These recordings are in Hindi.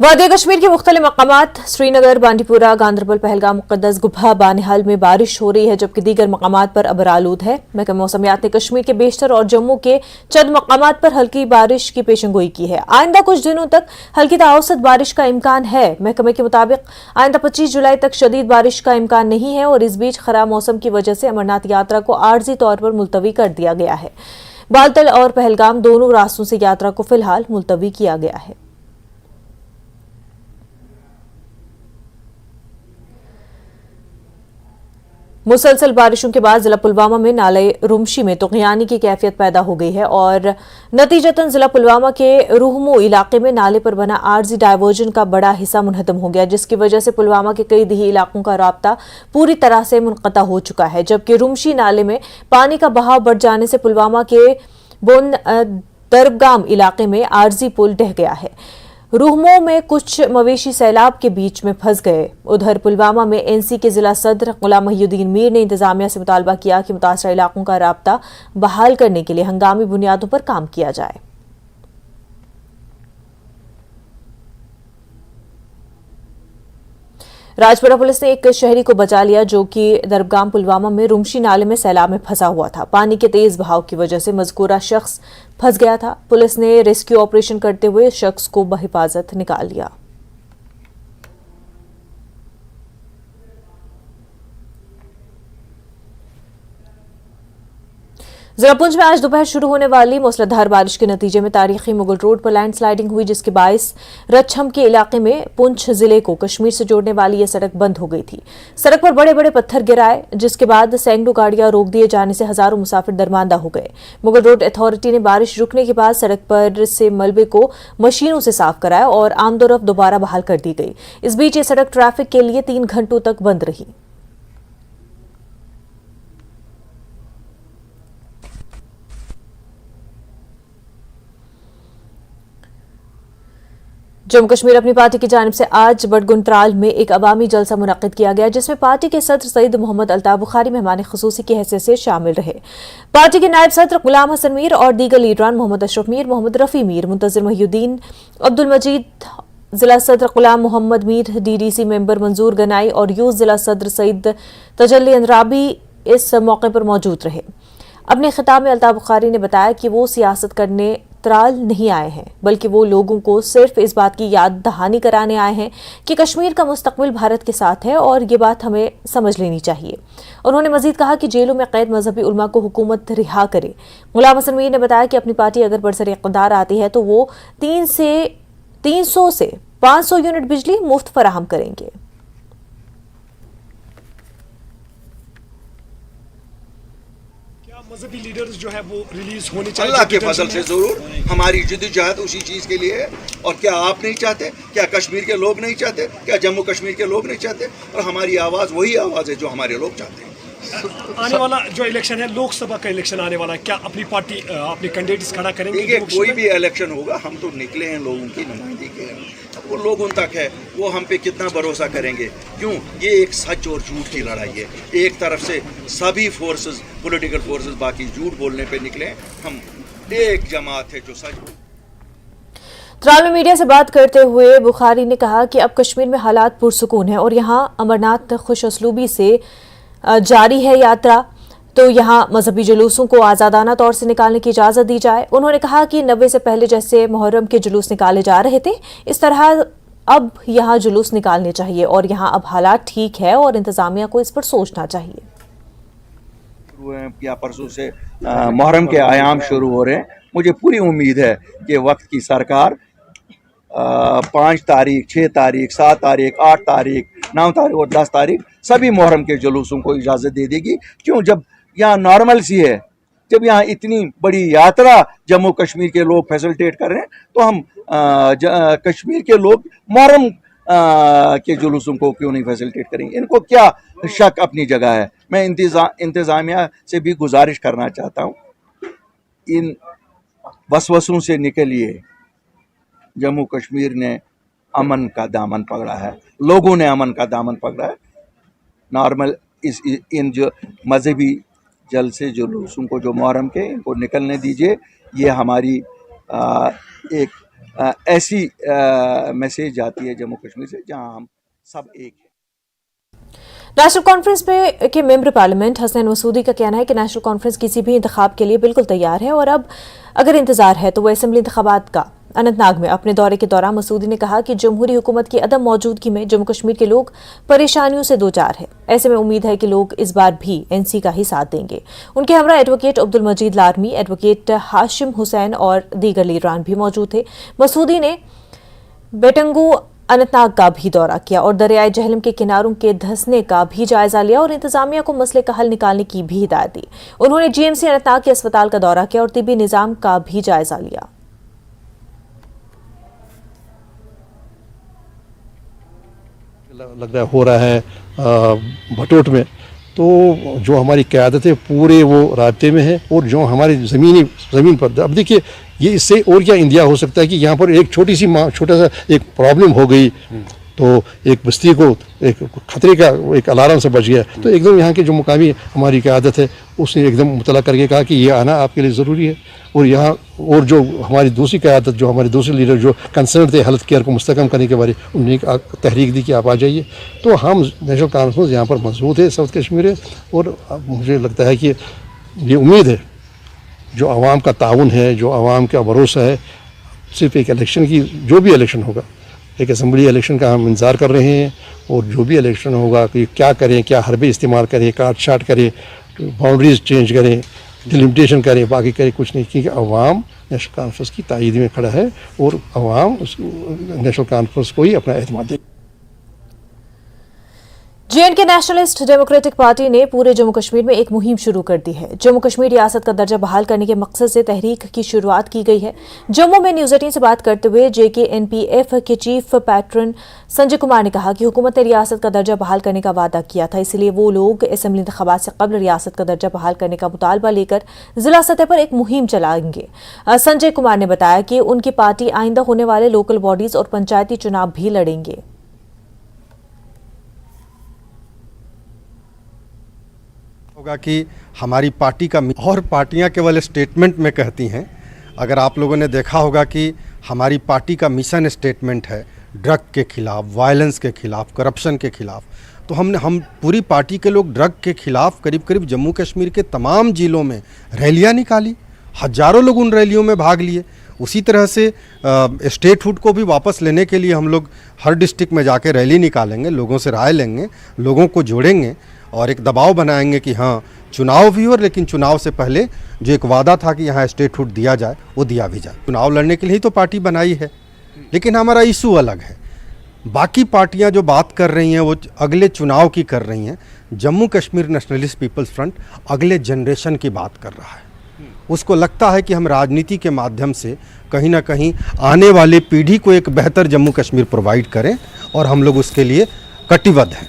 वादी कश्मीर के मुख्तलिफ मकामात श्रीनगर, बांडीपुरा, गांदरबल, पहलगाम, मुकद्दस, गुभा, बानिहाल में बारिश हो रही है, जबकि दीगर मकामात पर अबर आलूद है। महकमा मौसमियात ने कश्मीर के बेशतर और जम्मू के चंद मकामात पर हल्की बारिश की पेशेंगोई की है। आइंदा कुछ दिनों तक हल्की औसत बारिश का इम्कान है। महकमे के मुताबिक आइंदा 25 जुलाई तक शदीद बारिश का इम्कान नहीं है और इस बीच खराब मौसम की वजह से अमरनाथ यात्रा को आर्जी तौर पर मुलतवी कर दिया गया है। बालतल और पहलगाम दोनों रास्तों से यात्रा को फिलहाल मुलतवी किया गया है। मुसलसल बारिशों के बाद जिला पुलवामा में नाले रुमशी में तुगयानी की कैफियत पैदा हो गई है और नतीजतन जिला पुलवामा के रूहमू इलाके में नाले पर बना आर्जी डायवर्जन का बड़ा हिस्सा मुनहदम हो गया, जिसकी वजह से पुलवामा के कई दिही इलाकों का राब्ता पूरी तरह से मुनक़ता हो चुका है। जबकि रुमशी नाले में पानी का बहाव बढ़ जाने से पुलवामा के बोन दरबगाम इलाके में आर्जी पुल ढह गया है। रूहमो में कुछ मवेशी सैलाब के बीच में फंस गए। उधर पुलवामा में एनसी के जिला सदर गुलाम मोहिउद्दीन मीर ने इंतजामिया से मुतालबा किया कि मुतासरा इलाकों का राब्ता बहाल करने के लिए हंगामी बुनियादों पर काम किया जाए। राजपुरा पुलिस ने एक शहरी को बचा लिया जो कि दरबगाम पुलवामा में रुमशी नाले में सैलाब में फंसा हुआ था। पानी के तेज बहाव की वजह से मजकूरा शख्स फंस गया था। पुलिस ने रेस्क्यू ऑपरेशन करते हुए शख्स को बहिफाजत निकाल लिया। जिला पुंछ में आज दोपहर शुरू होने वाली मूसलाधार बारिश के नतीजे में तारीखी मुगल रोड पर लैंडस्लाइडिंग हुई, जिसके बायस रच्छम के इलाके में पुंछ जिले को कश्मीर से जोड़ने वाली यह सड़क बंद हो गई थी। सड़क पर बड़े बड़े पत्थर गिराए, जिसके बाद सैकड़ों गाड़ियां रोक दिए जाने से हजारों मुसाफिर दरमांदा हो गए। मुगल रोड अथॉरिटी ने बारिश रुकने के बाद सड़क पर से मलबे को मशीनों से साफ कराया और आमदोरफ्त दोबारा बहाल कर दी गई। इस बीच ये सड़क ट्रैफिक के लिए 3 घंटों तक बंद रही। जम्मू कश्मीर अपनी पार्टी की जानिब से आज बडगुंत्राल में एक अवामी जलसा मुनक्किद किया गया, जिसमें पार्टी के सदर सईद मोहम्मद अल्ताफ बुखारी मेहमान खुसूसी की हैसियत से शामिल रहे। पार्टी के नायब सदर गुलाम हसन मीर और दीगर लीडरान मोहम्मद अशरफ मीर, मोहम्मद रफी मीर, मुंतजिर मोहिउद्दीन, अब्दुल मजीद, जिला सदर गुलाम मोहम्मद मीर, डीडीसी मेंबर मंजूर गनाई और यूथ जिला सदर सईद तजल्ली अंद्राबी इस मौके पर मौजूद रहे। अपने खिताब में अल्ताफ बुखारी ने बताया कि वो सियासत करने त्राल नहीं आए हैं, बल्कि वो लोगों को सिर्फ इस बात की याद दहानी कराने आए हैं कि कश्मीर का मुस्तकबिल भारत के साथ है और ये बात हमें समझ लेनी चाहिए। उन्होंने मजीद कहा कि जेलों में कैद मजहबी उलमा को हुकूमत रिहा करे। गुलाम हसन मीर ने बताया कि अपनी पार्टी अगर बरसर इक़्तिदार आती है तो वो 300 से 500 यूनिट बिजली मुफ्त फराहम करेंगे। मजहबी लीडर्स जो है वो रिलीज होने चाहिए। अल्लाह के फजल से जरूर हमारी जद्दोजहद उसी चीज़ के लिए है। और क्या आप नहीं चाहते? क्या कश्मीर के लोग नहीं चाहते? क्या जम्मू कश्मीर के लोग नहीं चाहते? और हमारी आवाज़ वही आवाज़ है जो हमारे लोग चाहते हैं। आने वाला जो इलेक्शन है, लोकसभा का इलेक्शन आने वाला है, क्या अपनी पार्टी अपने कैंडिडेट्स खड़ा करेंगे? देखिए, कोई भी इलेक्शन होगा, हम तो निकले हैं लोगों की नुमाइंदगी के, वो लोगों तक है, वो हम पे कितना भरोसा करेंगे? क्यों? ये एक सच और झूठ की लड़ाई है। एक तरफ से सभी फोर्सेस, पॉलिटिकल फोर्सेस बाकी झूठ बोलने पे निकले, हम एक जमात है जो सच। त्राल में मीडिया से बात करते हुए बुखारी ने कहा कि अब कश्मीर में हालात पुरसुकून है और यहाँ अमरनाथ खुशअस्लूबी से जारी है यात्रा, तो यहाँ मजहबी जुलूसों को आज़ादाना तौर से निकालने की इजाज़त दी जाए। उन्होंने कहा कि 90 से पहले जैसे मुहर्रम के जुलूस निकाले जा रहे थे, इस तरह अब यहाँ जुलूस निकालने चाहिए और यहाँ अब हालात ठीक है और इंतज़ामिया को इस पर सोचना चाहिए। या परसों से मुहर्रम के आयाम शुरू हो रहे हैं। मुझे पूरी उम्मीद है कि वक्त की सरकार 5 तारीख, 6 तारीख, 7 तारीख, 8 तारीख, 9 तारीख और 10 तारीख सभी मुहर्रम के जुलूसों को इजाज़त दे देगी। क्यों? जब यहाँ नॉर्मल सी है, जब यहाँ इतनी बड़ी यात्रा जम्मू कश्मीर के लोग फैसिलिटेट कर रहे हैं, तो हम कश्मीर के लोग मुहर्रम के जुलूसों को क्यों नहीं फैसिलिटेट करेंगे? इनको क्या शक अपनी जगह है। मैं इंतज़ामिया से भी गुजारिश करना चाहता हूँ, इन वसवसों से निकलिए। जम्मू कश्मीर ने अमन का दामन पकड़ा है, लोगों ने अमन का दामन पकड़ा है। नॉर्मल इन जो मजहबी जलसे जुलूसों को जो मुहर्रम के, इनको निकलने दीजिए। ये हमारी एक ऐसी मैसेज जाती है जम्मू कश्मीर से जहां हम सब एक हैं। नेशनल कॉन्फ्रेंस के मेंबर पार्लियामेंट हसनैन मसूदी का कहना है कि नेशनल कॉन्फ्रेंस किसी भी इंतखाब के लिए बिल्कुल तैयार है और अब अगर इंतजार है तो वह असेंबली इंतखाबात का। अनंतनाग में अपने दौरे के दौरान मसूदी ने कहा कि जमहूरी हुकूमत की अदम मौजूदगी में जम्मू कश्मीर के लोग परेशानियों से दो चार है। ऐसे में उम्मीद है कि लोग इस बार भी एनसी का ही साथ देंगे। उनके हमरा एडवोकेट अब्दुल मजीद लारमी, एडवोकेट हाशिम हुसैन और दीगर लीडरान भी मौजूद थे। मसूदी ने बेटंगू अनंतनाग का भी दौरा किया और दरियाए जहलम के किनारों के धंसने का भी जायजा लिया और इंतजामिया को मसले का हल निकालने की भी हिदायत दी। उन्होंने जीएमसी अनंतनाग के अस्पताल का दौरा किया और तिब्बी निजाम का भी जायजा लिया। लगता है हो रहा है भटोट में, तो जो हमारी क़यादत है पूरे वो राब्ते में है और जो हमारी ज़मीन पर अब देखिए ये इससे और क्या इंडिया हो सकता है कि यहाँ पर एक छोटा सा एक प्रॉब्लम हो गई तो एक बस्ती को एक खतरे का एक अलार्म से बच गया, तो एकदम यहाँ के जो मुकामी हमारी क़यादत है उसने एकदम मुतला करके कहा कि ये आना आपके लिए ज़रूरी है। और यहाँ और जो हमारी दूसरी क़यादत जो हमारे दूसरे लीडर जो कंसर्न थे हेल्थ केयर को मुस्तकम करने के बारे उन्होंने तहरीक दी कि आप आ जाइए। तो हम नेशनल कॉन्फ्रेंस यहाँ पर मजबूत है, साउथ कश्मीर है और मुझे लगता है कि ये उम्मीद है जो आवाम का ताउन है, जो आवाम का भरोसा है, सिर्फ एक इलेक्शन की जो भी इलेक्शन होगा एक असम्बली इलेक्शन का हम इंतज़ार कर रहे हैं और जो भी इलेक्शन होगा कि क्या करें, क्या हरबे इस्तेमाल करें, काट छाट करें, बाउंड्रीज चेंज करें, डिलिमिटेशन करें, बाकी करें कुछ नहीं, क्योंकि अवाम नेशनल कॉन्फ्रेंस की तायद में खड़ा है और अवाम नेशनल कॉन्फ्रेंस को ही अपना एतमाद दे। जेएंडके नेशनलिस्ट डेमोक्रेटिक पार्टी ने पूरे जम्मू कश्मीर में एक मुहिम शुरू कर दी है। जम्मू कश्मीर रियासत का दर्जा बहाल करने के मकसद से तहरीक की शुरुआत की गई है। जम्मू में न्यूज 18 से बात करते हुए जेकेएनपीएफ के चीफ पैट्रन संजय कुमार ने कहा कि हुकूमत ने रियासत का दर्जा बहाल करने का वादा किया था, इसलिए वो लोग असेंबली इंतखाबात से कबल रियासत का दर्जा बहाल करने का मुतालबा लेकर जिला सतह पर एक मुहिम चलाएंगे। संजय कुमार ने बताया कि उनकी पार्टी आइंदा होने वाले लोकल बॉडीज और पंचायती चुनाव भी लड़ेंगे। होगा कि हमारी पार्टी का और पार्टियां केवल स्टेटमेंट में कहती हैं। अगर आप लोगों ने देखा होगा कि हमारी पार्टी का मिशन स्टेटमेंट है ड्रग के खिलाफ, वायलेंस के खिलाफ, करप्शन के खिलाफ, तो हम पूरी पार्टी के लोग ड्रग के खिलाफ करीब जम्मू कश्मीर के तमाम ज़िलों में रैलियां निकाली, हजारों लोग उन रैलियों में भाग लिए। उसी तरह से स्टेटहुड को भी वापस लेने के लिए हम लोग हर डिस्ट्रिक्ट में जाके रैली निकालेंगे, लोगों से राय लेंगे, लोगों को जोड़ेंगे और एक दबाव बनाएंगे कि हाँ चुनाव भी हो, लेकिन चुनाव से पहले जो एक वादा था कि यहाँ स्टेटहुड दिया जाए वो दिया भी जाए। चुनाव लड़ने के लिए ही तो पार्टी बनाई है, लेकिन हमारा इशू अलग है। बाकी पार्टियां जो बात कर रही हैं वो अगले चुनाव की कर रही हैं। Jammu Kashmir nationalist people's front अगले जनरेशन की बात कर रहा है। उसको लगता है कि हम राजनीति के माध्यम से कहीं ना कहीं आने वाले पीढ़ी को एक बेहतर जम्मू कश्मीर प्रोवाइड करें और हम लोग उसके लिए कटिबद्ध हैं।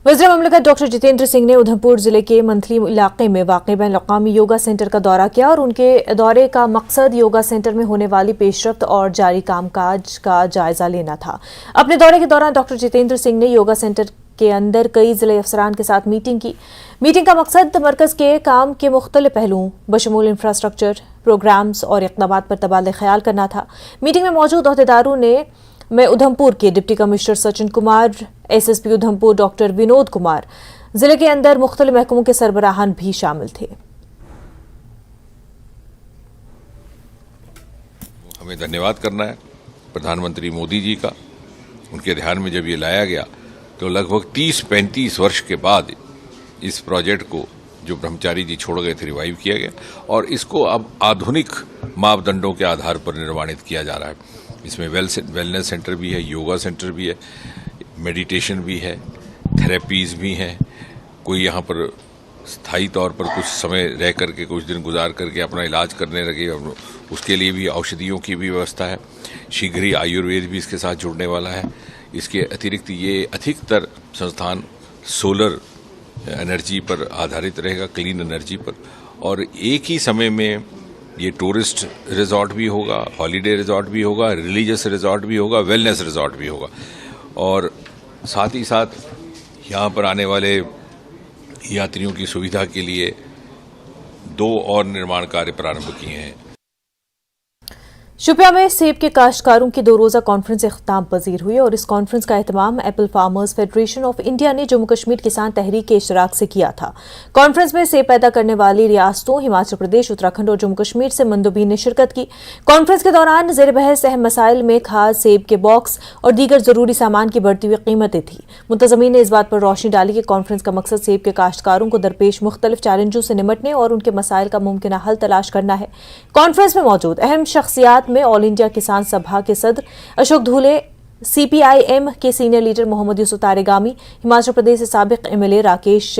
वज़ीर ममलकत डॉक्टर जितेंद्र सिंह ने उधमपुर जिले के मंथली इलाके में वाक़ बैनुल-अक़वामी योगा सेंटर का दौरा किया और उनके दौरे का मकसद योगा सेंटर में होने वाली पेशरफ्त और जारी कामकाज का जायजा लेना था। अपने दौरे के दौरान डॉक्टर जितेंद्र सिंह ने योगा सेंटर के अंदर कई जिले अफसरान के साथ मीटिंग की। मीटिंग का मकसद मरकज़ के काम के मुख्तलिफ पहलुओं बशमूल इंफ्रास्ट्रक्चर, प्रोग्राम्स और इक़दामात पर तबादला ख्याल करना था। मीटिंग में मौजूद अहदेदारों में उधमपुर के deputy commissioner Sachin Kumar, SSP Udhampur doctor Vinod Kumar, जिले के अंदर मुख्तलिफ महकमों के सरबराहान भी शामिल थे। हमें धन्यवाद करना है प्रधानमंत्री मोदी जी का। उनके ध्यान में जब ये लाया गया तो लगभग 30-35 वर्ष के बाद इस प्रोजेक्ट को जो ब्रह्मचारी जी छोड़ गए थे रिवाइव किया गया और इसको अब आधुनिक मापदंडों के आधार पर निर्माणित किया जा रहा है। इसमें वेलनेस सेंटर भी है, योगा सेंटर भी है, मेडिटेशन भी है, थेरेपीज भी हैं। कोई यहाँ पर स्थायी तौर पर कुछ समय रह करके कुछ दिन गुजार करके अपना इलाज करने लगे और उसके लिए भी औषधियों की भी व्यवस्था है। शीघ्र ही आयुर्वेद भी इसके साथ जुड़ने वाला है। इसके अतिरिक्त ये अधिकतर संस्थान सोलर एनर्जी पर आधारित रहेगा, क्लीन एनर्जी पर, और एक ही समय में ये टूरिस्ट रिजॉर्ट भी होगा, हॉलीडे रिजॉर्ट भी होगा, रिलीजियस रिजॉर्ट भी होगा, वेलनेस रिजॉर्ट भी होगा। और साथ ही साथ यहाँ पर आने वाले यात्रियों की सुविधा के लिए 2 और निर्माण कार्य प्रारंभ किए हैं। शुपिया में सेब के काश्तकारों की 2 रोजा कॉन्फ्रेंस इख्तिताम पजीर हुई और इस कॉन्फ्रेंस का एहतमाम apple farmers federation of India ने जम्मू कश्मीर किसान तहरीक के इशराक से किया था। कॉन्फ्रेंस में सेब पैदा करने वाली रियासतों हिमाचल प्रदेश, उत्तराखंड और जम्मू कश्मीर से मंदुबीन ने शिरकत की। कॉन्फ्रेंस के दौरान ज़ेर बहस अहम मसाइल में खाद, सेब के बॉक्स और दीगर जरूरी सामान की बढ़ती हुई कीमतें थी। मुंतज़मीन ने इस बात पर रोशनी डाली कि कॉन्फ्रेंस का मकसद सेब के काश्तकारों को दरपेश मुख्तलिफ चैलेंजों से निमटने और उनके मसाइल का मुमकिन हल तलाश करना है। कॉन्फ्रेंस में मौजूद अहम शख्सियात में ऑल इंडिया किसान सभा के सदर अशोक धूले, CPIM के सीनियर लीडर मोहम्मद यूसुफ तारेगामी, हिमाचल प्रदेश से साबिक MLA राकेश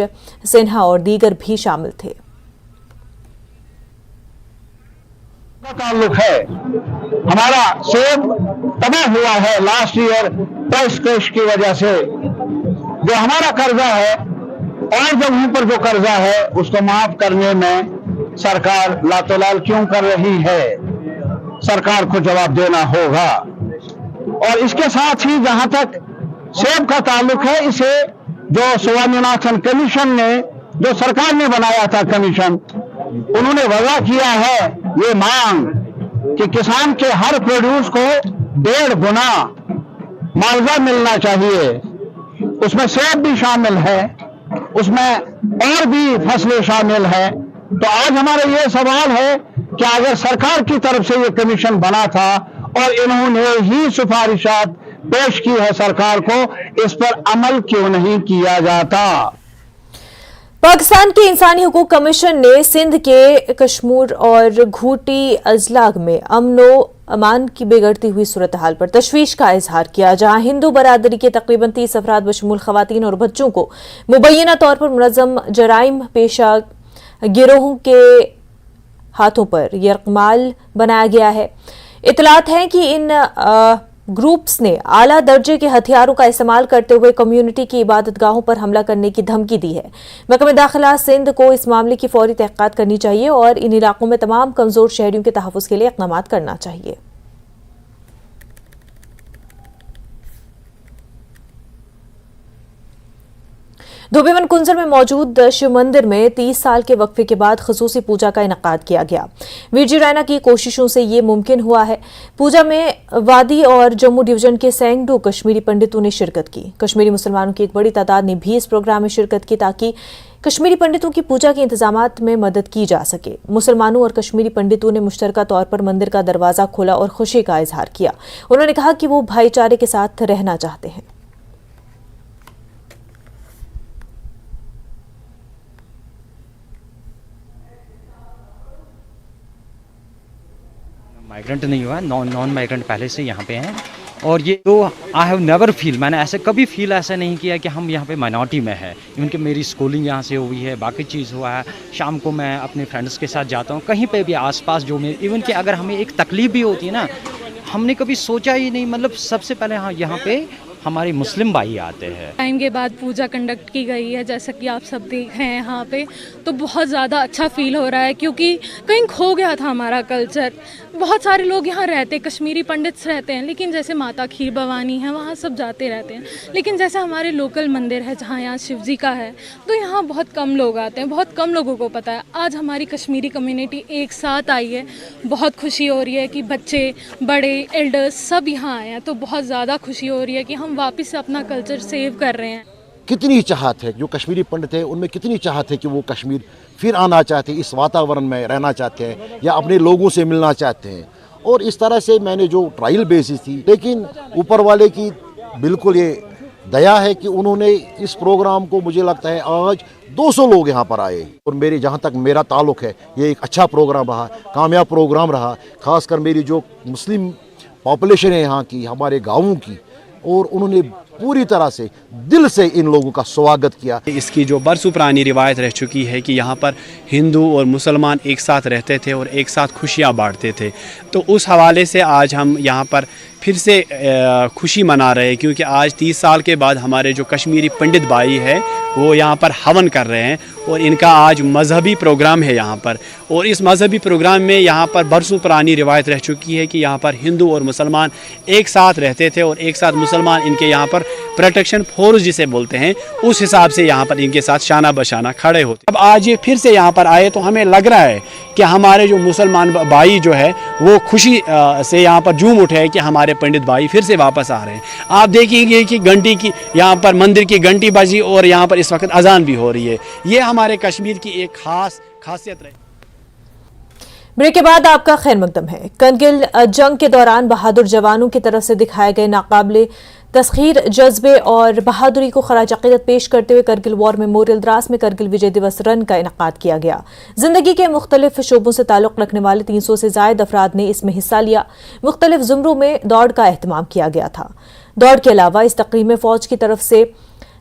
सिन्हा और दीगर भी शामिल थे। ताल्लुक है हमारा सेब तबाह हुआ है लास्ट ईयर प्राइस क्रैश की वजह से। जो हमारा कर्जा है और जगहों पर जो कर्जा है उसको माफ करने में सरकार लातोलाल क्यों कर रही है, सरकार को जवाब देना होगा। और इसके साथ ही जहां तक सेब का ताल्लुक है, इसे जो स्वामीनाथन कमीशन ने, जो सरकार ने बनाया था कमीशन, उन्होंने वजह किया है ये मांग कि किसान के हर प्रोड्यूस को 1.5 गुना मुआवजा मिलना चाहिए। उसमें सेब भी शामिल है, उसमें और भी फसलें शामिल है। तो आज हमारा ये सवाल है कि अगर सरकार की तरफ से ये कमीशन बना था और इन्होंने ही सिफारिशात पेश की है सरकार को, इस पर अमल क्यों नहीं किया जाता। पाकिस्तान के इंसानी हुकूक कमीशन ने सिंध के कश्मीर और घूटी अजलाग में अमनो अमान की बिगड़ती हुई सूरत हाल पर तशवीश का इजहार किया, जहां हिंदू बरादरी के तकरीबन 30 अफराद बशमूल खवातीन और बच्चों को मुबैना तौर पर मुनज़्ज़म जराइम पेशा गिरोहों के हाथों पर यरकमाल बनाया गया है। इतलात है कि इन ग्रुप्स ने आला दर्जे के हथियारों का इस्तेमाल करते हुए कम्युनिटी की इबादतगाहों पर हमला करने की धमकी दी है। महकमे दाखिला सिंध को इस मामले की फौरी तहक़ीक़ात करनी चाहिए और इन इलाकों में तमाम कमजोर शहरियों के तहफ़्फ़ुज़ के लिए इक़दाम करना चाहिए। धोबीवन कुंजर में मौजूद शिव मंदिर में 30 साल के वक्फे के बाद ख़ुसूसी पूजा का इनकाद किया गया। वीरजी रैना की कोशिशों से ये मुमकिन हुआ है। पूजा में वादी और जम्मू डिवीजन के सैकड़ों कश्मीरी पंडितों ने शिरकत की। कश्मीरी मुसलमानों की एक बड़ी तादाद ने भी इस प्रोग्राम में शिरकत की ताकि कश्मीरी पंडितों की पूजा के इंतजामात में मदद की जा सके। मुसलमानों और कश्मीरी पंडितों ने मुश्तरका तौर पर मंदिर का दरवाज़ा खोला और खुशी का इजहार किया। उन्होंने कहा कि वो भाईचारे के साथ रहना चाहते हैं। माइग्रेंट नहीं हुआ, नॉन माइग्रेंट पहले से यहाँ पे हैं। और ये तो आई हैव नेवर फील, मैंने ऐसे कभी फील ऐसा नहीं किया कि हम यहाँ पे माइनॉरिटी में है। इवन कि मेरी स्कूलिंग यहाँ से हुई है, बाकी चीज़ हुआ है। शाम को मैं अपने फ्रेंड्स के साथ जाता हूँ, कहीं पे भी आसपास जो में इवन कि अगर हमें एक तकलीफ भी होती है ना, हमने कभी सोचा ही नहीं। मतलब सबसे पहले हाँ यहाँ पे हमारे मुस्लिम भाई आते हैं। टाइम के बाद पूजा कंडक्ट की गई है, जैसा कि आप सब देख रहे हैं यहाँ पे, तो बहुत ज़्यादा अच्छा फील हो रहा है क्योंकि कहीं खो गया था हमारा कल्चर। बहुत सारे लोग यहाँ रहते, कश्मीरी पंडित्स रहते हैं, लेकिन जैसे माता खीर भवानी है वहाँ सब जाते रहते हैं, लेकिन जैसे हमारे लोकल मंदिर है जहाँ यहाँ शिव जी का है, तो यहाँ बहुत कम लोग आते हैं, बहुत कम लोगों को पता है। आज हमारी कश्मीरी कम्युनिटी एक साथ आई है, बहुत खुशी हो रही है कि बच्चे, बड़े, एल्डर्स सब यहाँ आए हैं, तो बहुत ज़्यादा खुशी हो रही है कि हम वापस से अपना कल्चर सेव कर रहे हैं। कितनी चाहत है जो कश्मीरी पंडित है, उनमें कितनी चाहत है कि वो कश्मीर फिर आना चाहते हैं, इस वातावरण में रहना चाहते हैं या अपने लोगों से मिलना चाहते हैं। और इस तरह से मैंने जो ट्रायल बेसिस थी, लेकिन ऊपर वाले की बिल्कुल ये दया है कि उन्होंने इस प्रोग्राम को, मुझे लगता है आज 200 लोग यहाँ पर आए। और मेरे जहाँ तक मेरा ताल्लुक़ है, ये एक अच्छा प्रोग्राम रहा, कामयाब प्रोग्राम रहा। ख़ासकर मेरी जो मुस्लिम पॉपुलेशन है यहाँ की, हमारे गाँवों की, और उन्होंने पूरी तरह से दिल से इन लोगों का स्वागत किया। इसकी जो बरसों पुरानी रिवायत रह चुकी है कि यहाँ पर हिंदू और मुसलमान एक साथ रहते थे और एक साथ खुशियाँ बांटते थे, तो उस हवाले से आज हम यहाँ पर फिर से खुशी मना रहे हैं क्योंकि आज 30 साल के बाद हमारे जो कश्मीरी पंडित भाई है वो यहाँ पर हवन कर रहे हैं और इनका आज मजहबी प्रोग्राम है यहाँ पर। और इस मजहबी प्रोग्राम में यहाँ पर बरसों पुरानी रिवायत रह चुकी है कि यहाँ पर हिंदू और मुसलमान एक साथ रहते थे और एक साथ मुसलमान इनके यहाँ पर प्रोटेक्शन फोर्स जिसे बोलते हैं, उस हिसाब से यहाँ पर इनके साथ शाना बशाना खड़े होते। अब आज ये फिर से यहाँ पर आए तो हमें लग रहा है कि हमारे जो मुसलमान भाई जो है वो खुशी से यहाँ पर झूम उठे हैं कि हमारे पंडित भाई फिर से वापस आ रहे हैं। आप देखेंगे कि घंटी की यहाँ पर मंदिर की घंटी बजी और यहाँ पर इस वक्त अजान भी हो रही है। ये हमारे कश्मीर की एक खासियत रही। ब्रेक के बाद आपका खैर मकदम है। करगिल जंग के दौरान बहादुर जवानों की तरफ से दिखाए गए नाकाबिले तस्खीर जज्बे और बहादुरी को खराज अकीदत पेश करते हुए करगिल वॉर मेमोरियल द्रास में करगिल विजय दिवस रन का इनेकाद किया गया। जिंदगी के मुख्तलिफ शोबों से ताल्लुक रखने वाले 300 से जायद अफराद ने इसमें हिस्सा लिया। मुख्तलिफ जुमरों में दौड़ का एहतमाम किया गया था। दौड़ के अलावा इस तकरीब में फौज की तरफ से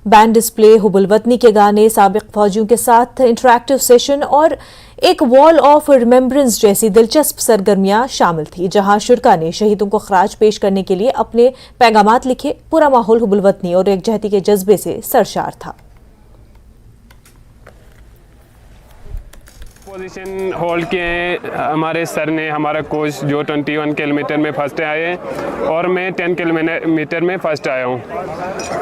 बैंड डिस्प्ले, हुबुल वतनी के गाने, साबिक फौजियों के साथ इंटरैक्टिव सेशन और एक वॉल ऑफ रिमेम्बरेंस जैसी दिलचस्प सरगर्मियां शामिल थी, जहां शुरका ने शहीदों को खराज पेश करने के लिए अपने पैगामात लिखे। पूरा माहौल हुबुल वतनी और एकजहती के जज्बे से सरशार था। पोजीशन होल्ड किए हैं हमारे सर ने, हमारा कोच जो 21 किलोमीटर में फर्स्ट आए हैं और मैं 10 किलोमीटर में फर्स्ट आया हूँ।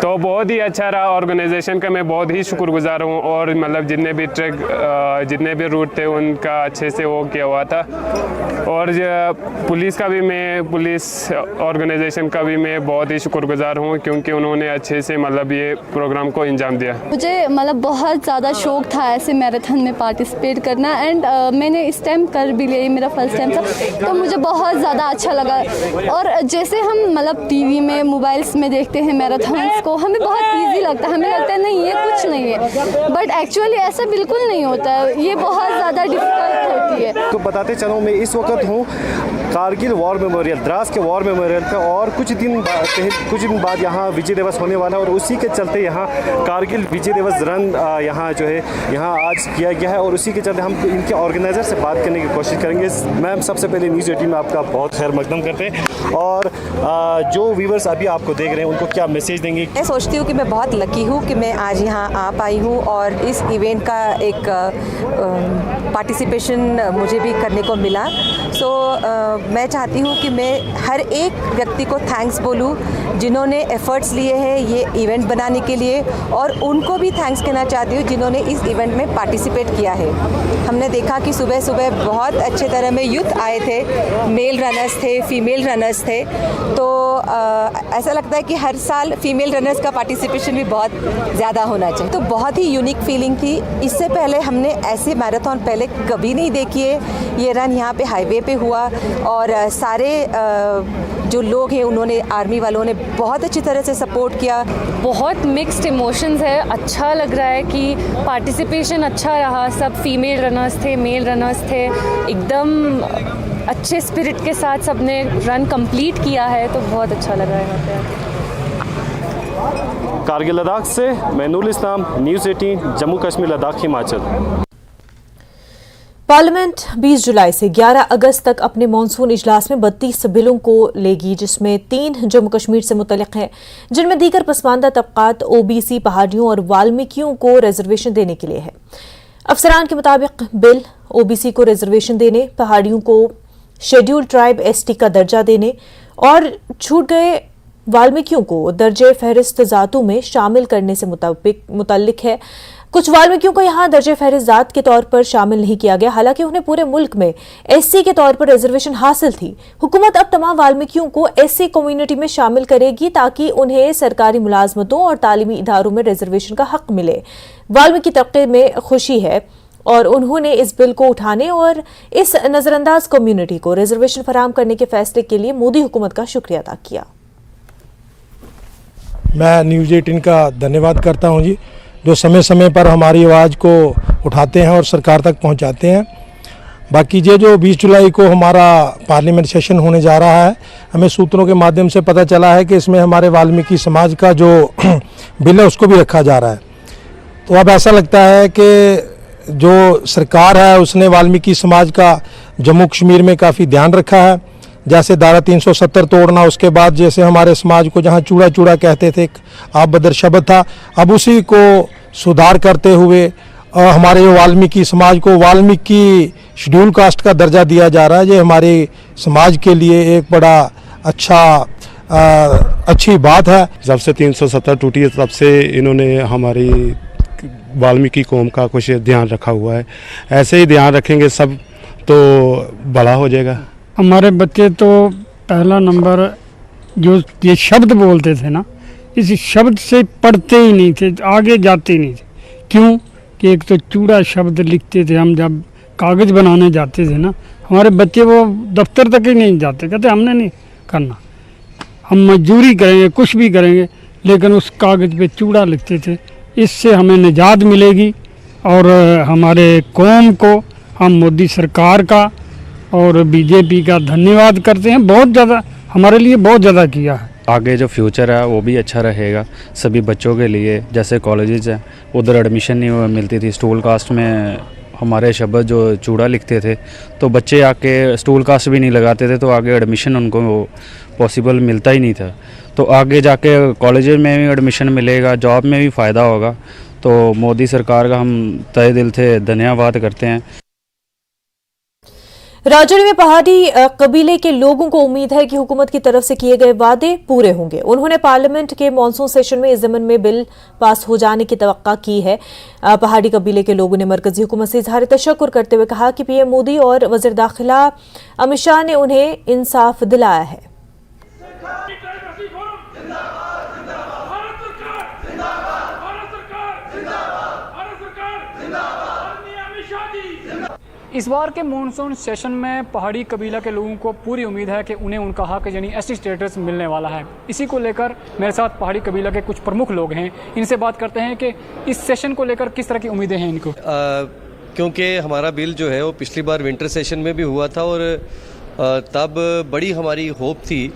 तो बहुत ही अच्छा रहा ऑर्गेनाइजेशन का, मैं बहुत ही शुक्रगुजार हूँ। और मतलब जितने भी ट्रैक जितने भी रूट थे उनका अच्छे से वो किया हुआ था। और पुलिस का भी मैं, पुलिस ऑर्गेनाइजेशन का भी मैं बहुत ही शुक्रगुजार हूँ, क्योंकि उन्होंने अच्छे से मतलब ये प्रोग्राम को अंजाम दिया। मुझे मतलब बहुत ज़्यादा शौक था ऐसे मैराथन में पार्टिसिपेट करना एंड मैंने इस टाइम कर भी लिया, मेरा फर्स्ट टाइम था, तो मुझे बहुत ज़्यादा अच्छा लगा। और जैसे हम मतलब टीवी में, मोबाइल्स में देखते हैं मैराथन्स को, हमें बहुत इजी लगता है, हमें लगता है नहीं ये कुछ नहीं है, बट एक्चुअली ऐसा बिल्कुल नहीं होता है, ये बहुत ज़्यादा डिफिकल्ट होती है। तो बताते चलूँ, मैं इस वक्त हूँ कारगिल वॉर मेमोरियल, द्रास के वॉर मेमोरियल पे, और कुछ दिन बाद यहाँ विजय दिवस होने वाला है और उसी के चलते यहाँ कारगिल विजय दिवस रन यहाँ जो है यहाँ आज किया गया है। और उसी के चलते हम इनके ऑर्गेनाइज़र से बात करने की कोशिश करेंगे। मैम, सबसे पहले न्यूज़ 18 में आपका बहुत खैर मकदम करते हैं, और जो व्यूवर्स अभी आपको देख रहे हैं उनको क्या मैसेज देंगे? मैं सोचती हूँ कि मैं बहुत लकी हूँ कि मैं आज यहाँ आ पाई हूँ और इस इवेंट का एक पार्टिसिपेशन मुझे भी करने को मिला। सो मैं चाहती हूँ कि मैं हर एक व्यक्ति को थैंक्स बोलूँ जिन्होंने एफ़र्ट्स लिए हैं ये इवेंट बनाने के लिए, और उनको भी थैंक्स कहना चाहती हूँ जिन्होंने इस इवेंट में पार्टिसिपेट किया है। हमने देखा कि सुबह सुबह बहुत अच्छे तरह में यूथ आए थे, मेल रनर्स थे, फीमेल रनर्स थे, तो ऐसा लगता है कि हर साल फीमेल रनर्स का पार्टिसिपेशन भी बहुत ज़्यादा होना चाहिए। तो बहुत ही यूनिक फीलिंग थी। इससे पहले हमने ऐसे मैराथन पहले कभी नहीं देखी है। ये रन यहाँ पे हाईवे पे हुआ और सारे जो लोग हैं उन्होंने, आर्मी वालों ने बहुत अच्छी तरह से सपोर्ट किया। बहुत मिक्स्ड इमोशंस है, अच्छा लग रहा है कि पार्टिसिपेशन अच्छा रहा, सब फीमेल रनर्स थे, मेल रनर्स थे, एकदम अच्छे स्पिरिट के साथ सबने रन कंप्लीट किया है, तो बहुत अच्छा लग रहा है यहाँ पे। कारगिल लद्दाख से मैं नूरुल इस्लाम, न्यूज़ 18, जम्मू कश्मीर, लद्दाख, हिमाचल। पार्लियामेंट 20 जुलाई से 11 अगस्त तक अपने मॉनसून इजलास में 32 बिलों को लेगी, जिसमें 3 जम्मू कश्मीर से मुतल्लिक हैं, जिनमें दीगर पसमानदा तबकात, ओबीसी, पहाड़ियों और वाल्मीकियों को रिजर्वेशन देने के लिए है। अफसरान के मुताबिक बिल ओबीसी को रिजर्वेशन देने, पहाड़ियों को शेड्यूल्ड ट्राइब एसटी का दर्जा देने और छूट गए वाल्मीकियों को दर्जे फहरिस्त जातों में शामिल करने से मुतल्लिक है। कुछ वाल्मीकियों को यहाँ दर्जे फहरिस्त जात के तौर पर शामिल नहीं किया गया, हालांकि उन्हें पूरे मुल्क में एससी के तौर पर रिजर्वेशन हासिल थी। हुकूमत अब तमाम वाल्मीकियों को एससी कम्युनिटी में शामिल करेगी ताकि उन्हें सरकारी मुलाजमतों और तालीमी इदारों में रिजर्वेशन का हक मिले। वाल्मीकि तबके में खुशी है और उन्होंने इस बिल को उठाने और इस नजरअंदाज कम्युनिटी को रिजर्वेशन फराहम करने के फैसले के लिए मोदी हुकूमत का शुक्रिया अदा किया। मैं न्यूज़ 18 का धन्यवाद करता हूं जी, जो समय समय पर हमारी आवाज़ को उठाते हैं और सरकार तक पहुंचाते हैं। बाकी ये जो 20 जुलाई को हमारा पार्लियामेंट सेशन होने जा रहा है, हमें सूत्रों के माध्यम से पता चला है कि इसमें हमारे वाल्मीकि समाज का जो बिल है उसको भी रखा जा रहा है। तो अब ऐसा लगता है कि जो सरकार है उसने वाल्मीकि समाज का जम्मू कश्मीर में काफ़ी ध्यान रखा है। जैसे धारा 370 तोड़ना, उसके बाद जैसे हमारे समाज को जहाँ चूड़ा चूड़ा कहते थे, आप बदर शब्द था, अब उसी को सुधार करते हुए हमारे वाल्मीकि समाज को वाल्मीकि शेड्यूल कास्ट का दर्जा दिया जा रहा है। ये हमारे समाज के लिए एक बड़ा अच्छा अच्छी बात है। जब से 370 टूटी है तब से इन्होंने हमारी वाल्मीकि कौम का कुछ ध्यान रखा हुआ है। ऐसे ही ध्यान रखेंगे सब तो बड़ा हो जाएगा। हमारे बच्चे तो पहला नंबर जो ये शब्द बोलते थे ना, इस शब्द से पढ़ते ही नहीं थे, आगे जाते ही नहीं थे। क्यों कि एक तो चूड़ा शब्द लिखते थे, हम जब कागज़ बनाने जाते थे ना, हमारे बच्चे वो दफ्तर तक ही नहीं जाते, कहते हमने नहीं करना, हम मजदूरी करेंगे, कुछ भी करेंगे, लेकिन उस कागज़ पे चूड़ा लिखते थे। इससे हमें निजात मिलेगी और हमारे कौम को हम मोदी सरकार का और बीजेपी का धन्यवाद करते हैं। बहुत ज़्यादा हमारे लिए बहुत ज़्यादा किया है। आगे जो फ्यूचर है वो भी अच्छा रहेगा सभी बच्चों के लिए। जैसे कॉलेजेस हैं उधर एडमिशन नहीं मिलती थी, स्टूल कास्ट में हमारे शब्द जो चूड़ा लिखते थे तो बच्चे आके स्टूल कास्ट भी नहीं लगाते थे, तो आगे एडमिशन उनको पॉसिबल मिलता ही नहीं था। तो आगे जाके कॉलेजेस में भी एडमिशन मिलेगा, जॉब में भी फ़ायदा होगा। तो मोदी सरकार का हम तहे दिल से धन्यवाद करते हैं। राजौरी में पहाड़ी कबीले के लोगों को उम्मीद है कि हुकूमत की तरफ से किए गए वादे पूरे होंगे। उन्होंने पार्लियामेंट के मॉनसून सेशन में इस ज़मन में बिल पास हो जाने की तवक्का की है। पहाड़ी कबीले के लोगों ने मरकजी हुकूमत से इजहार तशक्कुर करते हुए कहा कि पीएम मोदी और वज़ीर दाखिला अमित शाह ने उन्हें इंसाफ दिलाया है। इस बार के मॉनसून सेशन में पहाड़ी कबीला के लोगों को पूरी उम्मीद है कि उन्हें उनका हक यानी एसटी स्टेटस मिलने वाला है। इसी को लेकर मेरे साथ पहाड़ी कबीला के कुछ प्रमुख लोग हैं, इनसे बात करते हैं कि इस सेशन को लेकर किस तरह की उम्मीदें हैं इनको। क्योंकि हमारा बिल जो है वो पिछली बार विंटर सेशन में भी हुआ था और तब बड़ी हमारी होप थी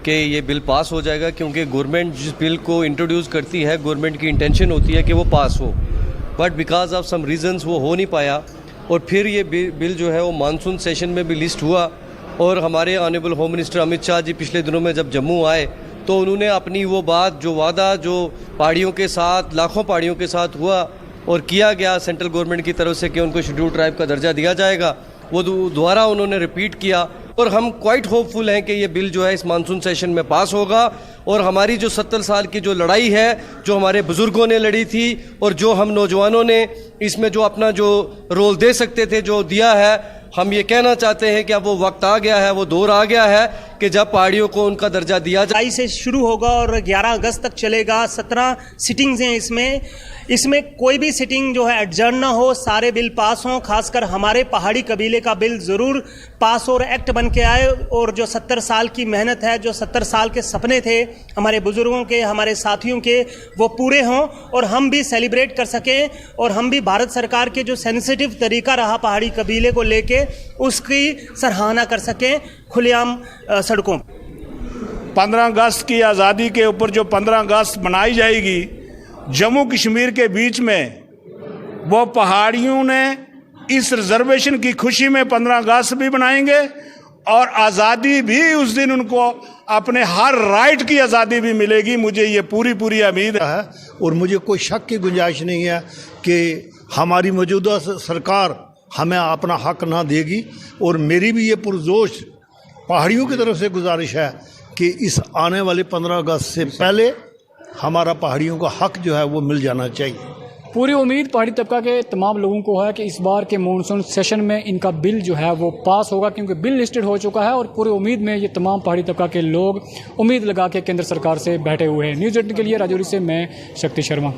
कि ये बिल पास हो जाएगा, क्योंकि गवर्नमेंट जिस बिल को इंट्रोड्यूस करती है गवर्नमेंट की इंटेंशन होती है कि वो पास हो, but because of some reasons वो हो नहीं पाया। और फिर ये बिल जो है वो मानसून सेशन में भी लिस्ट हुआ और हमारे honourable home minister Amit Shah ji पिछले दिनों में जब जम्मू आए तो उन्होंने अपनी वो बात जो वादा जो पहाड़ियों के साथ लाखों पहाड़ियों के साथ हुआ और किया गया सेंट्रल गवर्नमेंट की तरफ से कि उनको शेड्यूल ट्राइब का दर्जा दिया जाएगा, वो दोबारा उन्होंने रिपीट किया। और हम क्वाइट होपफुल हैं कि ये बिल जो है इस मानसून सेशन में पास होगा और हमारी जो 70 साल की जो लड़ाई है, जो हमारे बुजुर्गों ने लड़ी थी और जो हम नौजवानों ने इसमें जो अपना जो रोल दे सकते थे जो दिया है, हम ये कहना चाहते हैं कि अब वो वक्त आ गया है, वो दौर आ गया है कि जब पहाड़ियों को उनका दर्जा दिया जाए। 22 से शुरू होगा और 11 अगस्त तक चलेगा। 17 सिटिंग्स हैं इसमें कोई भी सिटिंग जो है एडजर्न ना हो, सारे बिल पास हों। खासकर हमारे पहाड़ी कबीले का बिल ज़रूर पास हो और एक्ट बन के आए और जो 70 साल की मेहनत है, जो 70 साल के सपने थे हमारे बुज़ुर्गों के, हमारे साथियों के, वो पूरे हों और हम भी सेलिब्रेट कर सकें और हम भी भारत सरकार के जो सेंसिटिव तरीका रहा पहाड़ी कबीले को लेके उसकी सराहना कर सकें खुलेआम सड़कों। 15 अगस्त की आज़ादी के ऊपर जो 15 अगस्त मनाई जाएगी जम्मू कश्मीर के बीच में, वो पहाड़ियों ने इस रिजर्वेशन की खुशी में 15 अगस्त भी बनाएंगे और आज़ादी भी उस दिन उनको अपने हर राइट की आज़ादी भी मिलेगी। मुझे ये पूरी उम्मीद है और मुझे कोई शक की गुंजाइश नहीं है कि हमारी मौजूदा सरकार हमें अपना हक ना देगी। और मेरी भी ये पुरजोश पहाड़ियों की तरफ से गुजारिश है कि इस आने वाले 15 अगस्त से पहले हमारा पहाड़ियों का हक जो है वो मिल जाना चाहिए। पूरी उम्मीद पहाड़ी तबका के तमाम लोगों को है कि इस बार के मॉनसून सेशन में इनका बिल जो है वो पास होगा, क्योंकि बिल लिस्टेड हो चुका है और पूरी उम्मीद में ये तमाम पहाड़ी तबका के लोग उम्मीद लगा के केंद्र सरकार से बैठे हुए हैं। न्यूज़ 18 के लिए राजौरी से मैं शक्ति Sharma.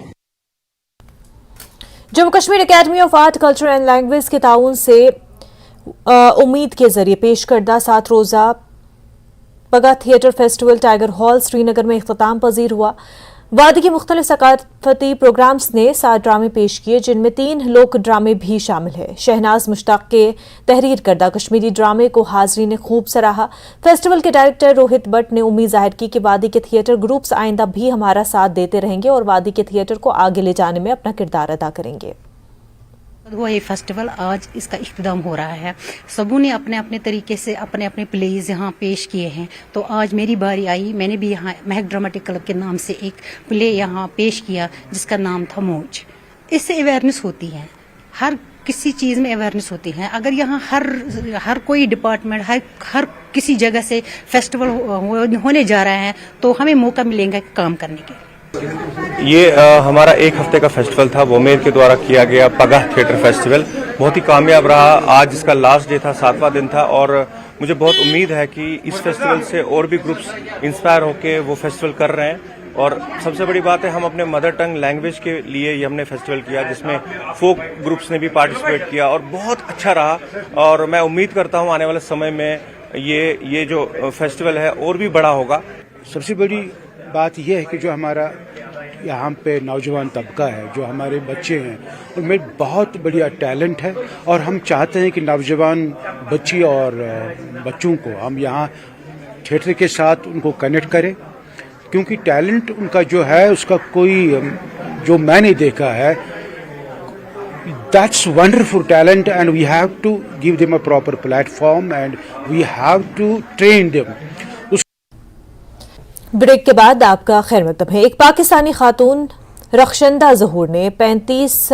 Jammu Kashmir academy of art, culture and language के ताउन से उम्मीद के जरिए पेश करदा 7 रोज़ा पगा theatre festival tiger hall Srinagar में इख्तिताम पजीर हुआ। वादी के मुख्तलिफ सकाफती प्रोग्राम्स ने 7 ड्रामे पेश किए, जिनमें 3 लोक ड्रामे भी शामिल है। शहनाज मुश्ताक के तहरीर करदा कश्मीरी ड्रामे को हाजरी ने खूब सराहा। फेस्टिवल के डायरेक्टर रोहित भट्ट ने उम्मीद जाहिर की कि वादी के थिएटर ग्रुप्स आइंदा भी हमारा साथ देते रहेंगे और वादी के थिएटर को आगे ले जाने में अपना किरदार अदा करेंगे। वो ये फेस्टिवल आज इसका इख्तिताम हो रहा है। सबों ने अपने अपने तरीके से अपने अपने प्लेज यहाँ पेश किए हैं, तो आज मेरी बारी आई। मैंने भी यहाँ महक ड्रामेटिक क्लब के नाम से एक प्ले यहाँ पेश किया जिसका नाम था मौज। इससे अवेयरनेस होती है, हर किसी चीज़ में अवेयरनेस होती है। अगर यहाँ हर कोई डिपार्टमेंट हर किसी जगह से फेस्टिवल होने जा रहा है तो हमें मौका मिलेगा काम करने के। ये हमारा एक हफ्ते का फेस्टिवल था, वोमेर के द्वारा किया गया पगह थिएटर फेस्टिवल। बहुत ही कामयाब रहा। आज इसका लास्ट डे था, 7वां दिन था और मुझे बहुत उम्मीद है कि इस फेस्टिवल से और भी ग्रुप्स इंस्पायर होकर वो फेस्टिवल कर रहे हैं। और सबसे बड़ी बात है, हम अपने मदर टंग लैंग्वेज के लिए ये हमने फेस्टिवल किया, जिसमें फोक ग्रुप्स ने भी पार्टिसिपेट किया और बहुत अच्छा रहा। और मैं उम्मीद करता हूँ आने वाले समय में ये जो फेस्टिवल है और भी बड़ा होगा। सबसे बड़ी बात यह है कि जो हमारा यहाँ पे नौजवान तबका है, जो हमारे बच्चे हैं, उनमें बहुत बढ़िया टैलेंट है और हम चाहते हैं कि नौजवान बच्ची और बच्चों को हम यहाँ थिएटर के साथ उनको कनेक्ट करें, क्योंकि टैलेंट उनका जो है उसका कोई जो मैंने देखा है, that's wonderful talent and we have to give them a proper platform and we have to train them. Break के बाद आपका खैर मकदम है। एक पाकिस्तानी खातून रखशंदा ज़हूर ने 35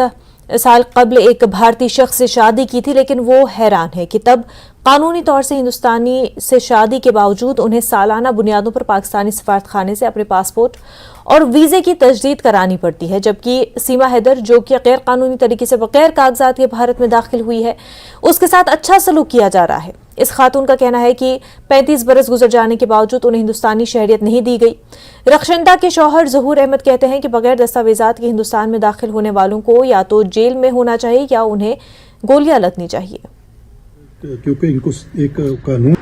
साल कबल एक भारतीय शख्स से शादी की थी, लेकिन वो हैरान है कि तब कानूनी तौर से हिंदुस्तानी से शादी के बावजूद उन्हें सालाना बुनियादों पर पाकिस्तानी सफारतखाने से अपने पासपोर्ट और वीज़े की तजदीद करानी पड़ती है, जबकि सीमा हैदर, जो कि गैर कानूनी तरीके से बगैर कागजात के भारत में दाखिल हुई है, उसके साथ अच्छा सलूक किया जा रहा है। इस खातून का कहना है कि 35 बरस गुजर जाने के बावजूद उन्हें हिंदुस्तानी शहरियत नहीं दी गई। रखशंदा के शौहर ज़हूर अहमद कहते हैं कि बगैर दस्तावेजात के हिंदुस्तान में दाखिल होने वालों को या तो जेल में होना चाहिए या उन्हें गोलियां लगनी चाहिए, क्योंकि इनको एक कानून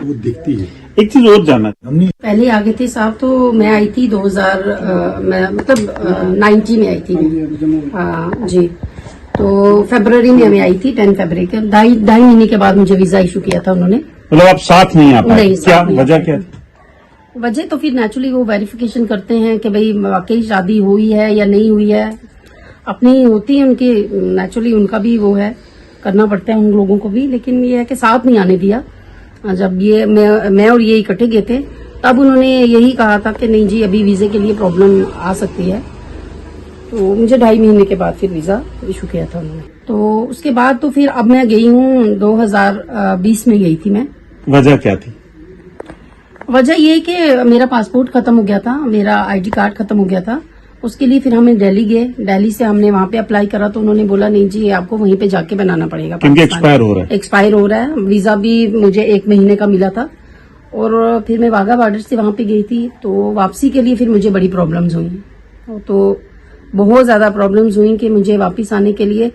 वो दिखती है। एक चीज और जानना, हमने पहले आगे थे साहब, तो मैं आई थी 2090 में आई थी मैं जी। तो फरवरी में मैं आई थी, 10 फरवरी के 2.5 महीने के बाद मुझे वीजा इशू किया था उन्होंने। मतलब आप साथ नहीं आ पाए? क्या वजह क्या? वजह तो फिर नेचुरली वो वेरिफिकेशन करते हैं कि भाई वाकई शादी हुई है या नहीं हुई है, अपनी होती है उनकी, नेचुरली उनका भी वो है, करना पड़ता है उन लोगों को भी। लेकिन ये है कि साथ नहीं आने दिया। जब ये मैं और ये इकट्ठे गए थे तब उन्होंने यही कहा था कि नहीं जी अभी वीजे के लिए प्रॉब्लम आ सकती है। तो मुझे 2.5 महीने के बाद फिर वीजा इशू किया था उन्होंने। तो उसके बाद तो फिर अब मैं गई हूँ, 2020 में गई थी मैं। वजह क्या थी? वजह ये कि मेरा पासपोर्ट खत्म हो गया था, मेरा आईडी कार्ड खत्म हो गया था। उसके लिए फिर हमें दिल्ली गए, दिल्ली से हमने वहाँ पे अप्लाई करा तो उन्होंने बोला नहीं जी आपको वहीं पे जाके बनाना पड़ेगा, एक्सपायर हो रहा है। एक्सपायर हो रहा है। वीजा भी मुझे 1 महीने का मिला था। और फिर मैं वाघा बॉर्डर से वहाँ पे गई थी, तो वापसी के लिए फिर मुझे बड़ी प्रॉब्लम्स हुई। तो बहुत ज्यादा प्रॉब्लम्स हुई कि मुझे वापस आने के लिए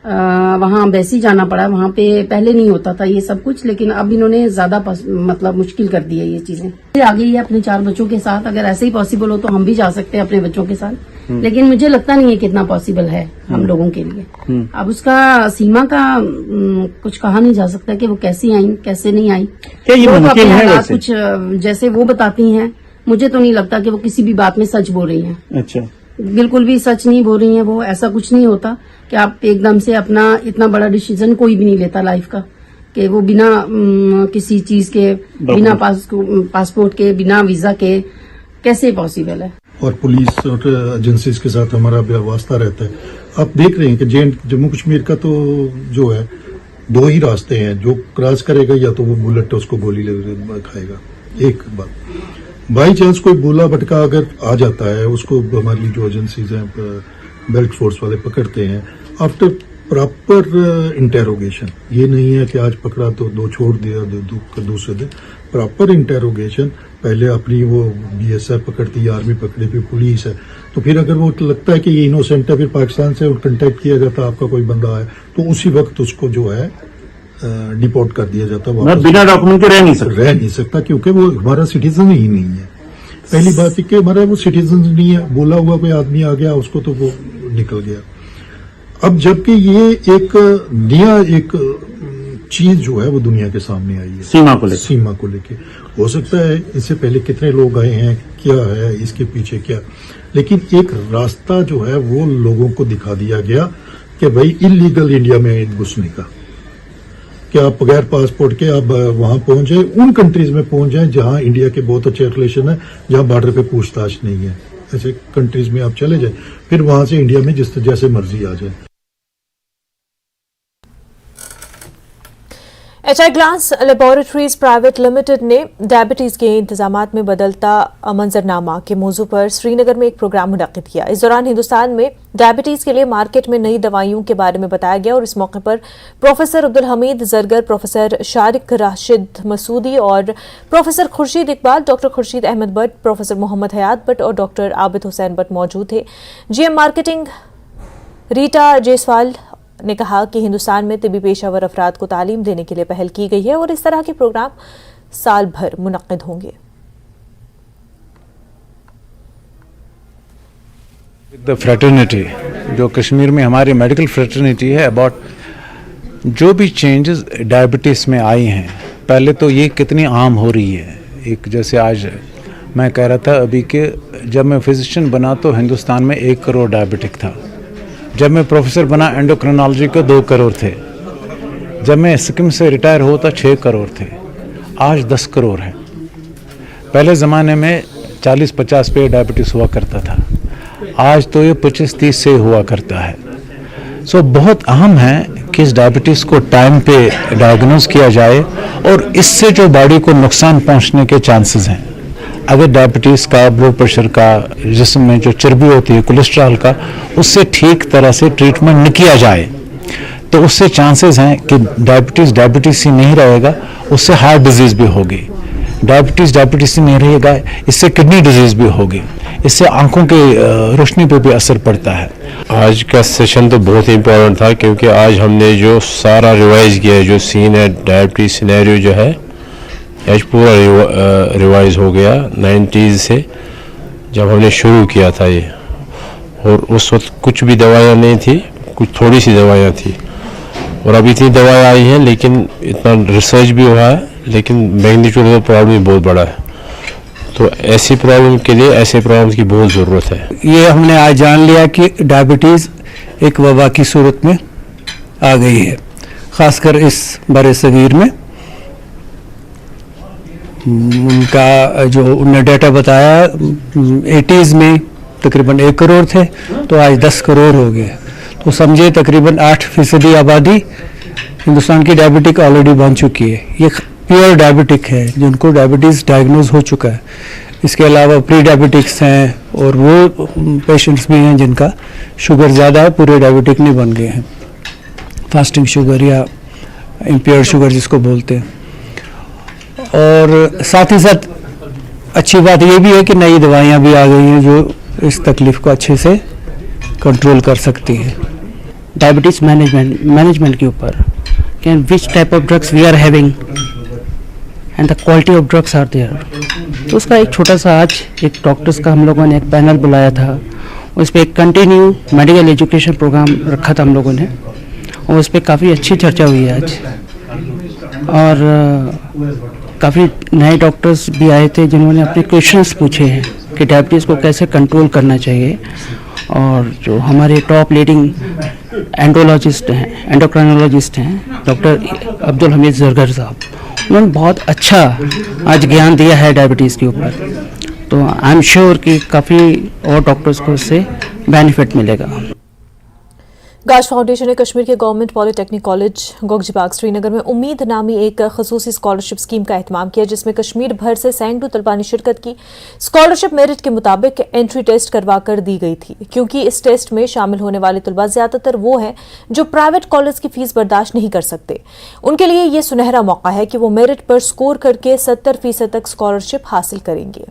वहाँ एम्बेसी जाना पड़ा। वहाँ पे पहले नहीं होता था ये सब कुछ, लेकिन अब इन्होंने ज्यादा मतलब मुश्किल कर दी है ये चीजें। आ गई है अपने 4 बच्चों के साथ, अगर ऐसे ही पॉसिबल हो तो हम भी जा सकते हैं अपने बच्चों के साथ, लेकिन मुझे लगता नहीं है कितना पॉसिबल है हम लोगों के लिए। अब उसका सीमा का कुछ कहा नहीं जा सकता कि वो कैसी आई कैसे नहीं आई। क्या ये मुमकिन है वैसे? कुछ जैसे वो बताती हैं, मुझे तो नहीं लगता कि वो किसी भी बात में सच बोल रही हैं। अच्छा, बिल्कुल भी सच नहीं बोल रही हैं वो। ऐसा कुछ नहीं होता कि आप एकदम से अपना इतना बड़ा डिसीजन कोई भी नहीं लेता लाइफ का, कि वो बिना किसी चीज के, बिना पासपोर्ट के, बिना वीजा के कैसे पॉसिबल है। और पुलिस और एजेंसीज के साथ हमारा वास्ता रहता है। आप देख रहे हैं कि जम्मू कश्मीर का तो जो है 2 ही रास्ते हैं, जो क्रॉस करेगा या तो वो बुलेट उसको गोली खाएगा। एक बात, बाई चांस कोई बोला भटका अगर आ जाता है, उसको हमारी जो एजेंसीज हैं बेल्ट फोर्स वाले पकड़ते हैं आफ्टर प्रॉपर इंटेरोगेशन। ये नहीं है कि आज पकड़ा तो 2 छोड़ दिया, दूसरे दिन प्रॉपर इंटेरोगेशन। पहले अपनी वो BSF पकड़ती है, आर्मी पकड़ी, फिर पुलिस है। तो फिर अगर वो लगता है कि ये इनोसेंट है, फिर पाकिस्तान से कंटेक्ट किया जाता, आपका कोई बंदा है तो उसी वक्त उसको जो है डिपोर्ट कर दिया जाता है। बिना डॉक्यूमेंट के रह नहीं सकता क्योंकि वो हमारा सिटीजन ही नहीं है। पहली बात है कि हमारा वो सिटीजन नहीं है, बोला हुआ कोई आदमी आ गया उसको तो वो निकल गया। अब जबकि ये एक नया एक चीज जो है वो दुनिया के सामने आई है, सीमा को लेके। हो सकता है इससे पहले कितने लोग आए हैं, क्या है इसके पीछे क्या, लेकिन एक रास्ता जो है वो लोगों को दिखा दिया गया कि भाई इलीगल इंडिया में घुसने का, कि आप बगैर पासपोर्ट के आप वहां पहुंच जाए, उन कंट्रीज में पहुंच जाए जहां इंडिया के बहुत अच्छे रिलेशन है, जहां बॉर्डर पे पूछताछ नहीं है। ऐसे कंट्रीज में आप चले जाए, फिर वहां से इंडिया में जैसे मर्जी आ जाए। HI glance laboratories private limited ने डायबिटीज के इंतजामात में बदलता मंजरनामा के मौजू पर श्रीनगर में एक प्रोग्राम मुनक्किद किया। इस दौरान हिंदुस्तान में डायबिटीज के लिए मार्केट में नई दवाइयों के बारे में बताया गया और इस मौके पर प्रोफेसर अब्दुल हमीद जरगर, प्रोफेसर शारिक राशिद मसूदी और professor Khurshid Iqbal, doctor Khurshid Ahmad Bhat, professor Mohammad Hayat Bhat और डॉक्टर आबिद हुसैन भट्ट मौजूद थे। GM मार्केटिंग रीटा जेसवाल ने कहा कि हिंदुस्तान में तिबी पेशावर अफराद को तालीम देने के लिए पहल की गई है और इस तरह के प्रोग्राम साल भर मुनक्किद होंगे। द फ्रेटर्निटी जो कश्मीर में हमारी मेडिकल फ्रेटर्निटी है, अबाउट जो भी चेंजेस डायबिटीज़ में आई हैं, पहले तो ये कितनी आम हो रही है। एक जैसे आज मैं कह रहा था अभी कि जब मैं फिजिशियन बना तो हिंदुस्तान में 1 करोड़ डायबिटिक था। जब मैं प्रोफेसर बना एंडोक्रिनोलॉजी को 2 करोड़ थे। जब मैं सिक्किम से रिटायर हुआ था 6 करोड़ थे। आज 10 करोड़ है। पहले ज़माने में 40-50 पे डायबिटीज़ हुआ करता था, आज तो ये 25-30 से हुआ करता है। सो बहुत अहम है कि इस डायबिटीज़ को टाइम पे डायग्नोज किया जाए और इससे जो बॉडी को नुकसान पहुंचने के चांसेस हैं। अगर डायबिटीज़ का, ब्लड प्रेशर का, जिस्म में जो चर्बी होती है, कोलेस्ट्रॉल का, उससे ठीक तरह से ट्रीटमेंट न किया जाए तो उससे चांसेस हैं कि डायबिटीज़ ही नहीं रहेगा, उससे हार्ट डिजीज़ भी होगी। डायबिटीज़ ही नहीं रहेगा, इससे किडनी डिजीज़ भी होगी, इससे आंखों की रोशनी पे भी असर पड़ता है। आज का सेशन तो बहुत ही इम्पोर्टेंट था क्योंकि आज हमने जो सारा रिवाइज किया है, जो सीन है डायबिटीज़ सिनेरियो जो है आज पूरा रिवाइज हो गया 90s से जब हमने शुरू किया था ये। और उस वक्त कुछ भी दवाइयाँ नहीं थी, कुछ थोड़ी सी दवाइयाँ थी और अभी इतनी दवाएँ आई हैं, लेकिन इतना रिसर्च भी हुआ है, लेकिन मैग्नीट्यूड ऑफ प्रॉब्लम बहुत बड़ा है। तो ऐसी प्रॉब्लम के लिए ऐसे प्रॉब्लम की बहुत ज़रूरत है। ये हमने आज जान लिया कि डायबिटीज़ एक वबा की सूरत में आ गई है, ख़ासकर इस बड़े सगीर में। उनका जो उन्होंने डाटा बताया 80s में तकरीबन 1 करोड़ थे, तो आज 10 करोड़ हो गए। तो समझे तकरीबन 8% आबादी हिंदुस्तान की डायबिटिक ऑलरेडी बन चुकी है। ये प्योर डायबिटिक है जिनको डायबिटीज़ डायग्नोज हो चुका है। इसके अलावा प्री डायबिटिक्स हैं और वो पेशेंट्स भी हैं जिनका शुगर ज़्यादा है, पूरे डायबिटिक नहीं बन गए हैं, फास्टिंग शुगर या इम्प्योर शुगर जिसको बोलते हैं। और साथ ही साथ अच्छी बात ये भी है कि नई दवाइयाँ भी आ गई हैं जो इस तकलीफ़ को अच्छे से कंट्रोल कर सकती हैं। डायबिटीज़ मैनेजमेंट के ऊपर कि which type of drugs we are having and the quality of drugs are there. तो उसका एक छोटा सा आज एक डॉक्टर्स का हम लोगों ने एक पैनल बुलाया था, उस पर एक कंटिन्यू मेडिकल एजुकेशन प्रोग्राम रखा था हम लोगों ने और उस पर काफ़ी अच्छी चर्चा हुई है आज। और काफ़ी नए डॉक्टर्स भी आए थे जिन्होंने अपने क्वेश्चंस पूछे हैं कि डायबिटीज़ को कैसे कंट्रोल करना चाहिए। और जो हमारे टॉप लीडिंग एंडोलॉजिस्ट हैं, एंडोक्राइनोलॉजिस्ट हैं, डॉक्टर अब्दुल हमीद जरगर साहब, उन्होंने बहुत अच्छा आज ज्ञान दिया है डायबिटीज़ के ऊपर। तो आई एम श्योर कि काफ़ी और डॉक्टर्स को इससे बेनिफिट मिलेगा। गाश फाउंडेशन ने कश्मीर के गवर्नमेंट पॉलिटेक्निक कॉलेज गोगजीबाग श्रीनगर में उम्मीद नामी एक खसूसी स्कॉलरशिप स्कीम का एहतमाम किया, जिसमें कश्मीर भर से सैकड़ों तलबा ने शिरकत की। स्कॉलरशिप मेरिट के मुताबिक एंट्री टेस्ट करवा कर दी गई थी, क्योंकि इस टेस्ट में शामिल होने वाले तलबा ज्यादातर वो हैं जो प्राइवेट कॉलेज की फीस बर्दाश्त नहीं कर सकते। उनके लिए ये सुनहरा मौका है कि वो मेरिट पर स्कोर करके 70% तक स्कॉलरशिप हासिल करेंगे।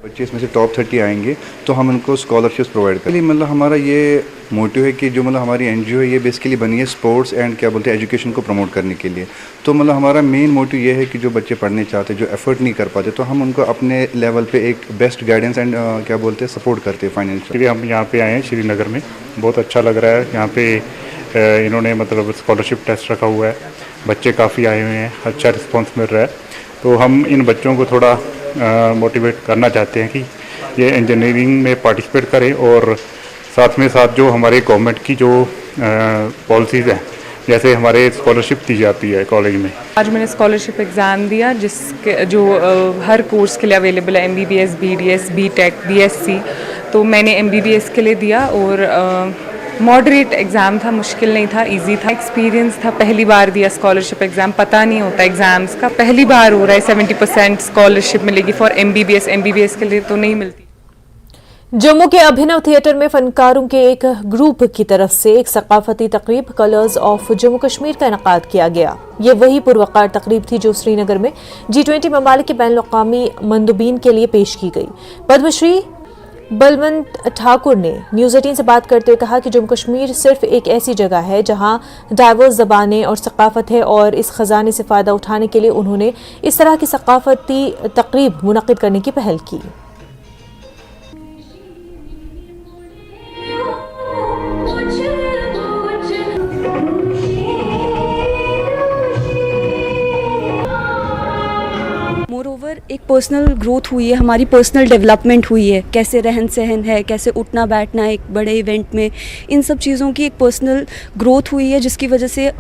बच्चे इसमें से टॉप 30 आएंगे तो हम उनको स्कॉलरशिप्स प्रोवाइड करेंगे। मतलब हमारा ये मोटिव है कि जो मतलब हमारी एनजीओ है ये बेसिकली बनी है स्पोर्ट्स एंड क्या बोलते हैं एजुकेशन को प्रमोट करने के लिए। तो मतलब हमारा मेन मोटिव ये है कि जो बच्चे पढ़ने चाहते, जो एफर्ट नहीं कर पाते, तो हम उनको अपने लेवल पे एक बेस्ट गाइडेंस एंड क्या बोलते हैं सपोर्ट करते हैं फाइनेंशियली। हम यहाँ पे आए हैं श्रीनगर में, बहुत अच्छा लग रहा है। यहाँ पे इन्होंने मतलब स्कॉलरशिप टेस्ट रखा हुआ है, बच्चे काफ़ी आए हुए हैं, अच्छा रिस्पॉन्स मिल रहा है। तो हम इन बच्चों को थोड़ा मोटिवेट करना चाहते हैं कि ये इंजीनियरिंग में पार्टिसिपेट करें और साथ में साथ जो हमारे गवर्नमेंट की जो पॉलिसीज़ हैं जैसे हमारे स्कॉलरशिप दी जाती है कॉलेज में। आज मैंने स्कॉलरशिप एग्ज़ाम दिया जिसके जो हर कोर्स के लिए अवेलेबल है, MBBS, BDS, BTech, BSc। तो मैंने MBBS के लिए दिया और मॉडरेट एग्ज़ाम था, मुश्किल नहीं था, इजी था। एक्सपीरियंस था, पहली बार दिया स्कॉलरशिप एग्ज़ाम, पता नहीं होता एग्ज़ाम्स का, पहली बार हो रहा है। 70% स्कॉलरशिप मिलेगी फॉर MBBS के लिए तो नहीं मिलती। जम्मू के अभिनव थिएटर में फनकारों के एक ग्रुप की तरफ से एक सकाफती तकरीब कलर्स ऑफ जम्मू कश्मीर का इनेकाद किया गया। ये वही पुरवकार तकरीब थी जो श्रीनगर में G20 ममालिक के बैनुल-अक़वामी मंदुबीन के लिए पेश की गई। पद्मश्री बलवंत ठाकुर ने न्यूज़ 18 से बात करते हुए कहा कि जम्मू कश्मीर सिर्फ एक ऐसी जगह है जहां डाइवर्स ज़बानें और सकाफत है और इस खजाने से फ़ायदा उठाने के लिए उन्होंने इस तरह की सकाफती तकरीब मुनक़िद करने की पहल की। मोरओवर एक पर्सनल ग्रोथ हुई है, हमारी पर्सनल डेवलपमेंट हुई है, कैसे रहन सहन है, कैसे उठना बैठना एक बड़े इवेंट में, इन सब चीज़ों की एक पर्सनल ग्रोथ हुई है जिसकी वजह से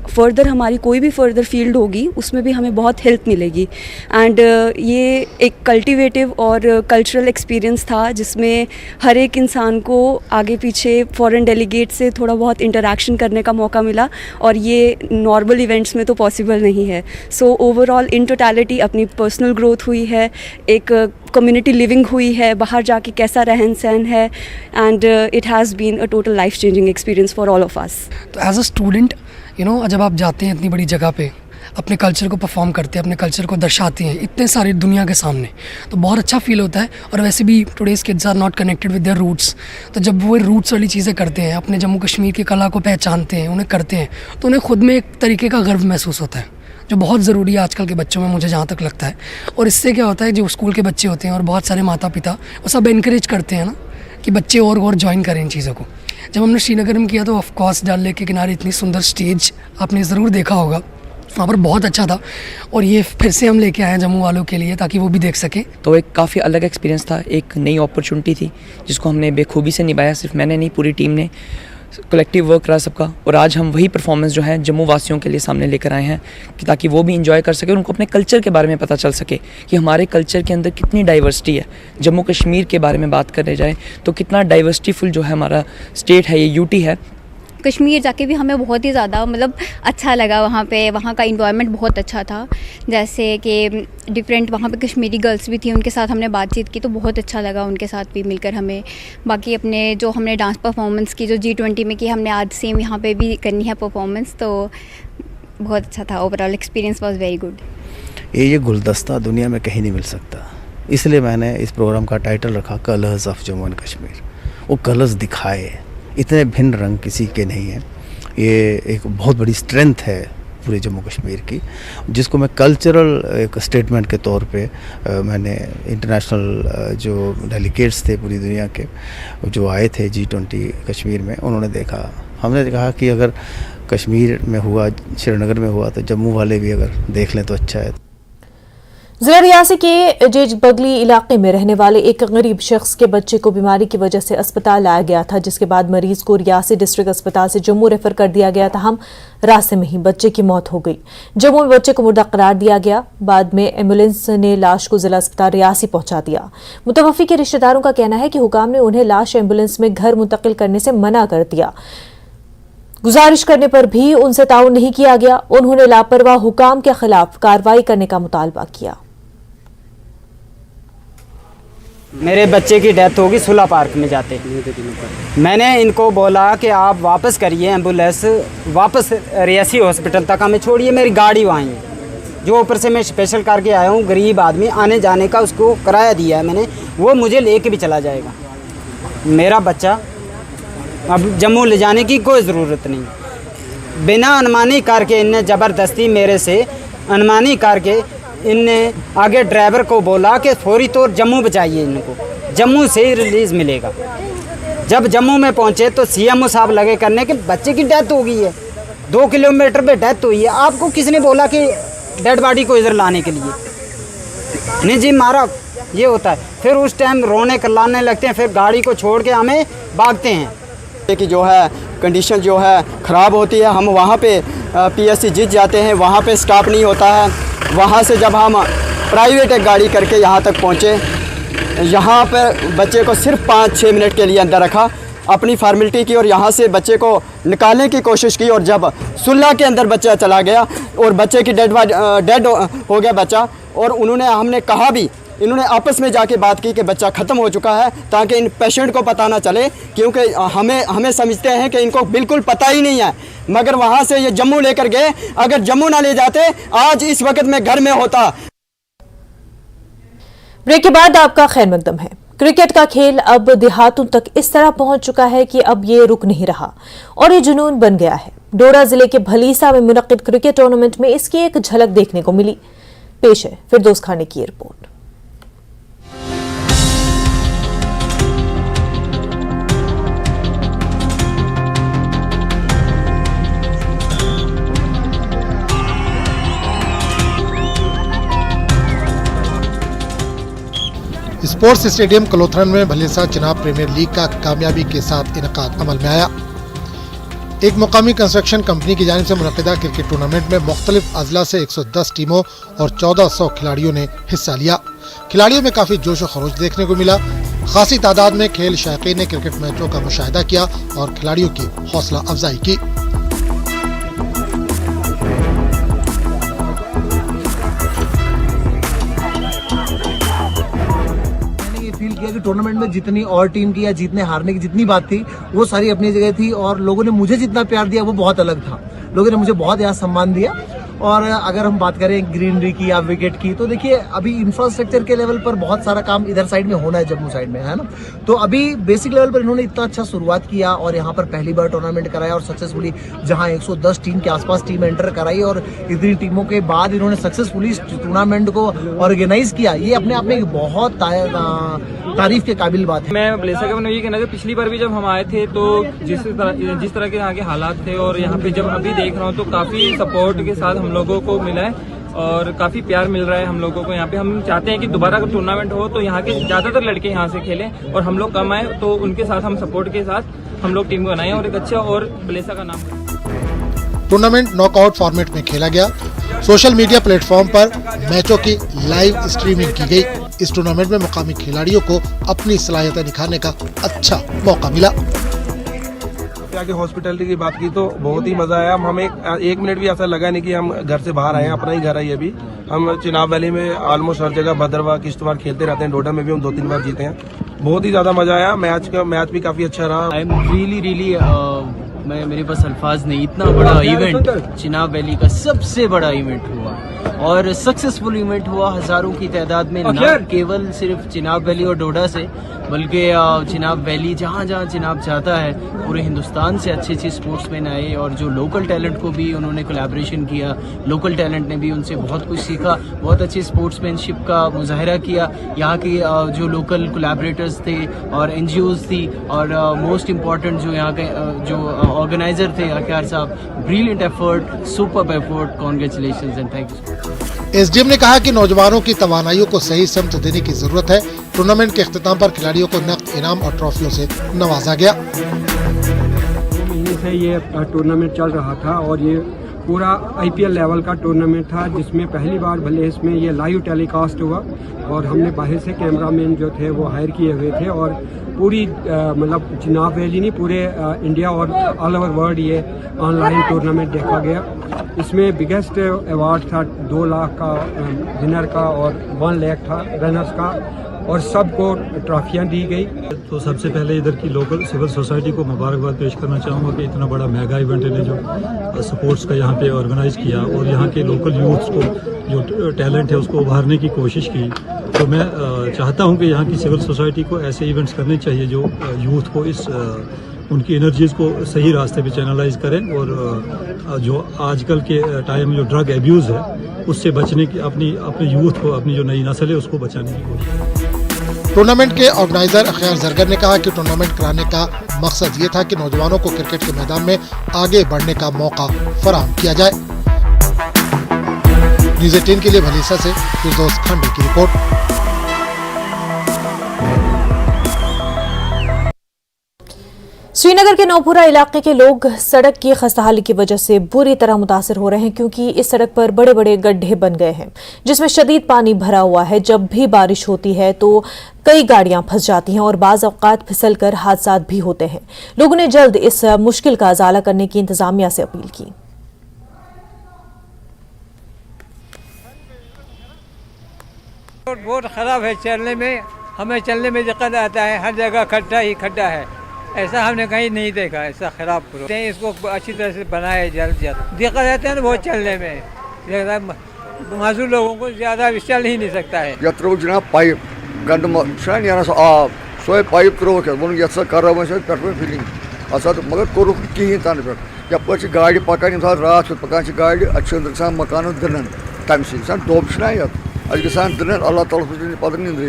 फर्दर हमारी कोई भी फर्दर फील्ड होगी उसमें भी हमें बहुत हेल्प मिलेगी। एंड ये एक कल्टिवेटिव और कल्चरल एक्सपीरियंस था जिसमें हर एक इंसान को आगे पीछे फॉरेन डेलीगेट से थोड़ा बहुत इंटरेक्शन करने का मौका मिला और ये नॉर्मल इवेंट्स में तो पॉसिबल नहीं है। सो ओवरऑल इन टोटलिटी अपनी पर्सनल ग्रोथ हुई है, एक कम्युनिटी लिविंग हुई है, बाहर जाके कैसा रहन सहन है, and it has been a total life changing experience for all of us. तो एज अ स्टूडेंट जब आप जाते हैं इतनी बड़ी जगह पे, अपने कल्चर को परफॉर्म करते हैं, अपने कल्चर को दर्शाते हैं इतने सारी दुनिया के सामने, तो बहुत अच्छा फील होता है। और वैसे भी today's kids are not connected with their roots, तो जब वो रूट्स वाली चीज़ें करते हैं, अपने जम्मू कश्मीर की कला को पहचानते हैं, उन्हें करते हैं, तो उन्हें खुद में एक तरीके का गर्व महसूस होता है जो बहुत ज़रूरी है आजकल के बच्चों में, मुझे जहाँ तक लगता है। और इससे क्या होता है, जो स्कूल के बच्चे होते हैं और बहुत सारे माता पिता वो सब इनकरेज करते हैं ना कि बच्चे और ज्वाइन करें इन चीज़ों को। जब हमने श्रीनगर में किया तो ऑफ कोर्स डल लेक के किनारे इतनी सुंदर स्टेज आपने ज़रूर देखा होगा, वहाँ पर बहुत अच्छा था। और ये फिर से हम लेके आए हैं जम्मू वालों के लिए ताकि वो भी देख सकें। तो एक काफ़ी अलग एक्सपीरियंस था, एक नई अपॉर्चुनिटी थी जिसको हमने बेखूबी से निभाया, सिर्फ मैंने नहीं पूरी टीम ने, कलेक्टिव वर्क रहा सबका। और आज हम वही परफॉर्मेंस जो है जम्मू वासियों के लिए सामने लेकर आए हैं कि ताकि वो भी इंजॉय कर सके, उनको अपने कल्चर के बारे में पता चल सके कि हमारे कल्चर के अंदर कितनी डाइवर्सिटी है। जम्मू कश्मीर के बारे में बात करने जाए तो कितना डाइवर्सिटीफुल जो है हमारा स्टेट है, ये यूटी है। कश्मीर जाके भी हमें बहुत ही ज़्यादा अच्छा लगा। वहाँ का इन्वायरमेंट बहुत अच्छा था, जैसे कि डिफरेंट वहाँ पे कश्मीरी गर्ल्स भी थी, उनके साथ हमने बातचीत की तो बहुत अच्छा लगा उनके साथ भी मिलकर हमें। बाकी अपने जो हमने डांस परफॉर्मेंस की जो G20 में की, हमने आज सेम यहाँ पे भी करनी है परफॉर्मेंस, तो बहुत अच्छा था। Overall experience was very good. ये गुलदस्ता दुनिया में कहीं नहीं मिल सकता, इसलिए मैंने इस प्रोग्राम का टाइटल रखा colours of Jammu and Kashmir. वो कलर्स दिखाए, इतने भिन्न रंग किसी के नहीं हैं। ये एक बहुत बड़ी स्ट्रेंथ है पूरे जम्मू कश्मीर की, जिसको मैं कल्चरल एक स्टेटमेंट के तौर पे मैंने इंटरनेशनल जो डेलीगेट्स थे पूरी दुनिया के जो आए थे G20 कश्मीर में, उन्होंने देखा, हमने कहा कि अगर कश्मीर में हुआ, श्रीनगर में हुआ, तो जम्मू वाले भी अगर देख लें तो अच्छा है। जिला रियासी के जेज बगली इलाके में रहने वाले एक गरीब शख्स के बच्चे को बीमारी की वजह से अस्पताल लाया गया था, जिसके बाद मरीज को रियासी डिस्ट्रिक्ट अस्पताल से जम्मू रेफर कर दिया गया था। हम रास्ते में ही बच्चे की मौत हो गई। जम्मू में बच्चे को मुर्दा करार दिया गया। बाद में एम्बुलेंस ने लाश को जिला अस्पताल रियासी पहुंचा दिया। मुतवफ़ी के रिश्तेदारों का कहना है कि हुकाम ने उन्हें लाश एम्बुलेंस में घर मुंतकिल करने से मना कर दिया। गुजारिश करने पर भी उनसे ताउन नहीं किया गया। उन्होंने लापरवाह हुकाम के खिलाफ कार्रवाई करने का मुतालबा किया। मेरे बच्चे की डेथ होगी सुला पार्क में जाते। मैंने इनको बोला कि आप वापस करिए एम्बुलेंस, वापस रियासी हॉस्पिटल तक हमें छोड़िए, मेरी गाड़ी वहाँ है। जो ऊपर से मैं स्पेशल करके आया हूँ, गरीब आदमी, आने जाने का उसको किराया दिया है मैंने, वो मुझे लेके भी चला जाएगा। मेरा बच्चा अब जम्मू ले जाने की कोई ज़रूरत नहीं। बिना अनमानी करके इनने ज़बरदस्ती मेरे से अनमानी करके इनने आगे ड्राइवर को बोला कि फौरी तौर जम्मू बचाइए, इनको जम्मू से ही रिलीज़ मिलेगा। जब जम्मू में पहुंचे तो CMO साहब लगे करने के बच्चे की डेथ हो गई है, 2 किलोमीटर पे डेथ हुई है। आपको किसने बोला कि डेड बॉडी को इधर लाने के लिए? नहीं जी मारा, ये होता है। फिर उस टाइम रोने करलाने लगते हैं, फिर गाड़ी को छोड़ के हमें भागते हैं। की जो है कंडीशन जो है ख़राब होती है। हम वहाँ पे पीएससी जीत जाते हैं, वहाँ पे स्टॉप नहीं होता है। वहाँ से जब हम प्राइवेट एक गाड़ी करके यहाँ तक पहुँचे, यहाँ पर बच्चे को सिर्फ 5-6 मिनट के लिए अंदर रखा, अपनी फॉर्मेलिटी की और यहाँ से बच्चे को निकालने की कोशिश की। और जब सुल्ला के अंदर बच्चा चला गया और बच्चे की डेड हो गया बच्चा, और हमने कहा भी, इन्होंने आपस में जाके बात की कि बच्चा ख़त्म हो चुका है, ताकि इन पेशेंट को पता ना चले, क्योंकि हमें समझते हैं कि इनको बिल्कुल पता ही नहीं है। मगर वहाँ से ये जम्मू लेकर गए, अगर जम्मू ना ले जाते आज इस वक्त मैं घर में होता। ब्रेक के बाद आपका खैर मकदम है। क्रिकेट का खेल अब देहातों तक इस तरह पहुंच चुका है कि अब ये रुक नहीं रहा और ये जुनून बन गया है। डोडा जिले के भलीसा में मुनक्किद क्रिकेट टूर्नामेंट में इसकी एक झलक देखने को मिली। पेश है फिरदौस खानी की रिपोर्ट। स्पोर्ट्स स्टेडियम कलोथरन में भलीसा चिनाब प्रीमियर लीग का कामयाबी के साथ इनकाद अमल में आया। एक मुकामी कंस्ट्रक्शन कंपनी की जानिब से मुनक्किदा क्रिकेट टूर्नामेंट में मुख्तलिफ अजला से 110 टीमों और 1400 खिलाड़ियों ने हिस्सा लिया। खिलाड़ियों में काफी जोश और खरोश देखने को मिला। खासी तादाद में खेल शायकीन ने क्रिकेट मैचों का मुशाहिदा किया और खिलाड़ियों की हौसला अफजाई की। फील किया कि टूर्नामेंट में जितनी और टीम की या जीतने हारने की जितनी बात थी वो सारी अपनी जगह थी, और लोगों ने मुझे जितना प्यार दिया वो बहुत अलग था। लोगों ने मुझे बहुत यहाँ सम्मान दिया। और अगर हम बात करें ग्रीनरी की या विकेट की, तो देखिए अभी इंफ्रास्ट्रक्चर के लेवल पर बहुत सारा काम इधर साइड में होना है, जम्मू साइड में, है ना। तो अभी बेसिक लेवल पर इन्होंने इतना अच्छा शुरुआत किया और यहाँ पर पहली बार टूर्नामेंट कराया और सक्सेसफुली, जहाँ 110 टीम के आसपास टीम एंटर कराई और इतनी टीमों के बाद इन्होंने सक्सेसफुली टूर्नामेंट को ऑर्गेनाइज किया। ये अपने आप में एक बहुत तारीफ के काबिल बात है। मैं भलीसा का ये कहना था, पिछली बार भी जब हम आए थे तो जिस तरह के यहाँ के हालात थे और यहाँ पे जब अभी देख रहा हूँ तो काफी सपोर्ट के साथ हम लोगों को मिला है और काफी प्यार मिल रहा है हम लोगों को यहाँ पे। हम चाहते हैं कि दोबारा अगर टूर्नामेंट हो तो यहाँ के ज्यादातर लड़के यहाँ से खेलें और हम लोग कम आए, तो उनके साथ हम सपोर्ट के साथ हम लोग टीम को बनाएं और एक अच्छा और भलीसा का नाम। टूर्नामेंट नॉकआउट फॉर्मेट में खेला गया। सोशल मीडिया प्लेटफॉर्म पर मैचों की लाइव स्ट्रीमिंग की गई। इस टूर्नामेंट में मुकामी खिलाड़ियों को अपनी सलाहियतें निखारने का अच्छा मौका मिला। आगे हॉस्पिटैलिटी की बात की तो बहुत ही मजा आया। हमें एक मिनट भी ऐसा लगा नहीं कि हम घर से बाहर आए हैं, अपना ही घर है ये भी। हम चिनाब वैली में ऑलमोस्ट हर जगह भद्रवा किश्तवाड़ खेलते रहते हैं। डोडा में भी हम 2-3 बार जीते हैं। बहुत ही ज्यादा मजा आया। मैच भी काफी अच्छा रहा। आई एम रियली मेरे पास अल्फाज नहीं, इतना बड़ा इवेंट चिनाब वैली का सबसे बड़ा इवेंट हुआ और सक्सेसफुल इवेंट हुआ। हजारों की तादाद में, न केवल सिर्फ चिनाब वैली और डोडा से, बल्कि चिनाब वैली जहाँ जहाँ चिनाब चाहता है पूरे हिंदुस्तान से अच्छे स्पोर्ट्समैन आए और जो लोकल टैलेंट को भी उन्होंने कोलैबोरेशन किया। लोकल टैलेंट ने भी उनसे बहुत कुछ सीखा, बहुत अच्छी स्पोर्ट्समैनशिप का मुजाहरा किया। यहाँ के जो लोकल कोलैबोरेटर्स थे और NGOs थी और मोस्ट इम्पॉर्टेंट जो यहाँ के जो ऑर्गेनाइजर थे अख्यार साहब, brilliant effort, superb effort, congratulations and thank you. SDM ने कहा कि नौजवानों की तवानाइयों को सही समत देने की जरूरत है। टूर्नामेंट के इख्तिताम पर खिलाड़ियों को नकद इनाम और ट्रॉफियों से नवाजा गया। 2 महीने से ये टूर्नामेंट चल रहा था और ये पूरा IPL लेवल का टूर्नामेंट था, जिसमें पहली बार भले इसमें ये लाइव टेलीकास्ट हुआ और हमने बाहर से कैमरामैन जो थे वो हायर किए हुए थे और पूरी मतलब चिनाब वैली नहीं, पूरे इंडिया और ऑल ओवर वर्ल्ड ये ऑनलाइन टूर्नामेंट देखा गया। इसमें बिगेस्ट अवार्ड था 2 लाख का विनर का और 1 लाख था रनर्स का और सबको ट्रॉफियां दी गई। तो सबसे पहले इधर की लोकल सिविल सोसाइटी को मुबारकबाद पेश करना चाहूँगा कि इतना बड़ा मेगा इवेंट इन्हें जो स्पोर्ट्स का यहाँ पे ऑर्गेनाइज किया और यहाँ के लोकल यूथ्स को जो टैलेंट है उसको उभारने की कोशिश की। तो मैं चाहता हूँ कि यहाँ की सिविल सोसाइटी को ऐसे इवेंट्स करने चाहिए जो यूथ को उनकी एनर्जीज़ को सही रास्ते पे चैनलाइज करें और जो आजकल के टाइम में जो ड्रग एब्यूज़ है उससे बचने की अपने यूथ को, अपनी जो नई नस्ल है उसको बचाने की कोशिश। टूर्नामेंट के ऑर्गेनाइजर अख्यार जरगर ने कहा कि टूर्नामेंट कराने का मकसद ये था कि नौजवानों को क्रिकेट के मैदान में आगे बढ़ने का मौका फराहम किया जाए। न्यूज़ 18 के लिए भलीसा से फिरदौस खांडे की रिपोर्ट। श्रीनगर के नौपुरा इलाके के लोग सड़क की खस्ताहाली की वजह से बुरी तरह मुतासिर हो रहे हैं क्योंकि इस सड़क पर बड़े बड़े गड्ढे बन गए हैं जिसमें शदीद पानी भरा हुआ है। जब भी बारिश होती है तो कई गाड़ियां फंस जाती हैं और बाज़ औक़ात फिसलकर हादसा भी होते हैं। लोगों ने जल्द इस मुश्किल का अज़ाला करने की इंतजामिया से अपील की। बहुत ख़राब है, चलने में हमें चलने में दिक्कत आता है, हर जगह खड्डा ही खड्डा है, ऐसा हमने कहीं नहीं देखा। ऐसा खराब करो, इसको अच्छी तरह से बनाए जल्द से जल्द। दिक्कत आते हैं ना बहुत चलने में, माजूर लोगों को ज़्यादा चल ही नहीं सकता है। त्रो जनाब पाइप गंद आब सो पाइप त्रो वो कर फिलिंग मगर कोर कहें तन पे यप गाड़ी पकान रात पकान गाड़ी अ मकान दन तम सा दोब गसान दन अल्लाह ताला पता नींद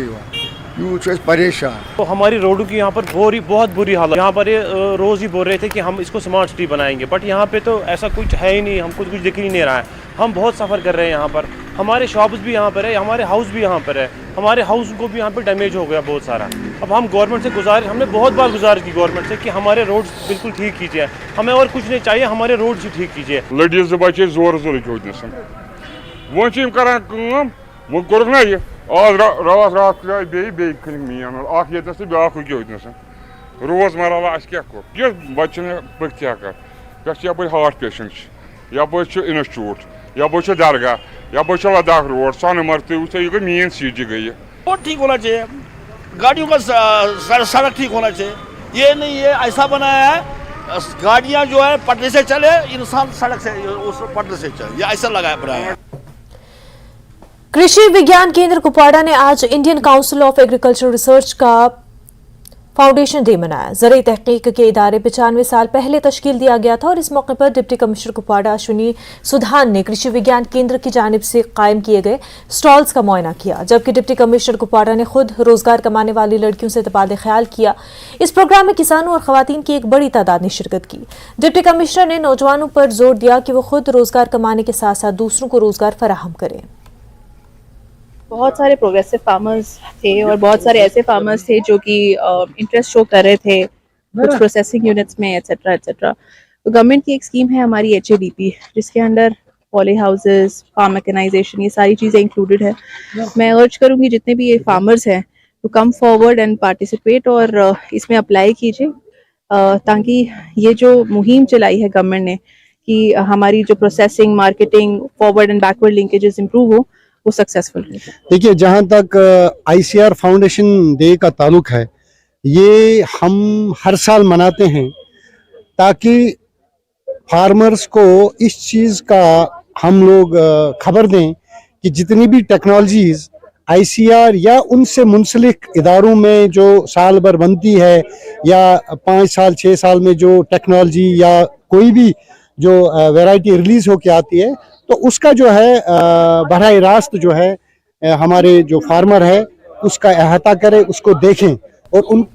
यूथ परेशान। तो हमारी रोडों की यहाँ पर बहुत बुरी हालत। यहाँ पर रोज़ ही बोल रहे थे कि हम इसको स्मार्ट सिटी बनाएंगे, बट यहाँ पे तो ऐसा कुछ है ही नहीं, हमको कुछ दिख ही नहीं रहा है। हम बहुत सफ़र कर रहे हैं यहाँ पर, हमारे शॉप्स भी यहाँ पर है, हमारे हाउस भी यहाँ पर है, हमारे हाउस को भी यहाँ पर डैमेज हो गया बहुत सारा। अब हम गवर्नमेंट से हमने बहुत बार गुजारिश की गवर्नमेंट से कि हमारे रोड बिल्कुल ठीक कीजिए, हमें और कुछ नहीं चाहिए, हमारे रोड ही ठीक कीजिए। लड़ीज बचे जोर जोर वो कर वो कोर ना ये आज रात बे मीन अख ये ब्या रोजमर्रा क्या कोर बच्चन पक पे यप हार्ट पेशेंट यप इंस्टीट्यूट यप दरगाह यप लद्दाख रोड सोनमर्ग तो ये गई मेन सिटी गई। रोड ठीक होना चाहिए, गाड़ियों का सड़क ठीक होना चाहिए, ये नहीं है ऐसा बनाया है गाड़ियां जो है पटरी से चले, इंसान सड़क से उस पटरी से चले, ये ऐसा लगाया बनाया है। कृषि विज्ञान केंद्र कुपवाड़ा ने आज Indian council of agriculture research का फाउंडेशन डे मनाया। ज़राई तहकीक के इदारे 95 साल पहले तश्कील दिया गया था और इस मौके पर डिप्टी कमिश्नर कुपवाड़ा अश्विनी सुधान ने कृषि विज्ञान केंद्र की जानिब से कायम किए गए स्टॉल्स का मुआयना किया, जबकि डिप्टी कमिश्नर कुपवाड़ा ने खुद रोजगार कमाने वाली लड़कियों से तबादले ख्याल किया। इस प्रोग्राम में किसानों और खवातीन की एक बड़ी तादाद ने शिरकत की। डिप्टी कमिश्नर ने नौजवानों पर जोर दिया कि वो खुद रोजगार कमाने के साथ साथ दूसरों को रोजगार फराहम करें। बहुत सारे प्रोग्रेसिव फार्मर्स थे और बहुत सारे ऐसे फार्मर्स थे जो कि इंटरेस्ट शो कर रहे थे कुछ प्रोसेसिंग यूनिट्स में एट्सेट्रा एट्सेट्रा। तो गवर्नमेंट की एक स्कीम है हमारी HADP, जिसके under poly houses, farm mechanisation, ये सारी चीज़ें इंक्लूडेड है। मैं अर्ज करूँगी जितने भी ये फार्मर्स हैं तो कम फॉरवर्ड एंड पार्टिसिपेट और इसमें अप्लाई कीजिए, ताकि ये जो मुहिम चलाई है गवर्नमेंट ने कि हमारी जो processing, marketing, forward and backward linkages improve हो, वो सक्सेसफुल है। देखिए, जहाँ तक ICR फाउंडेशन डे का ताल्लुक है, ये हम हर साल मनाते हैं ताकि फार्मर्स को इस चीज़ का हम लोग खबर दें कि जितनी भी टेक्नोलॉजीज़ ICR या उनसे मुंसलिक इदारों में जो साल भर बनती है या 5 साल 6 साल में जो टेक्नोलॉजी या कोई भी जो वैरायटी रिलीज होके आती है, तो उसका जो है बराह रास्त जो है हमारे जो फार्मर है उसका अहाता करें, उसको देखें। और उन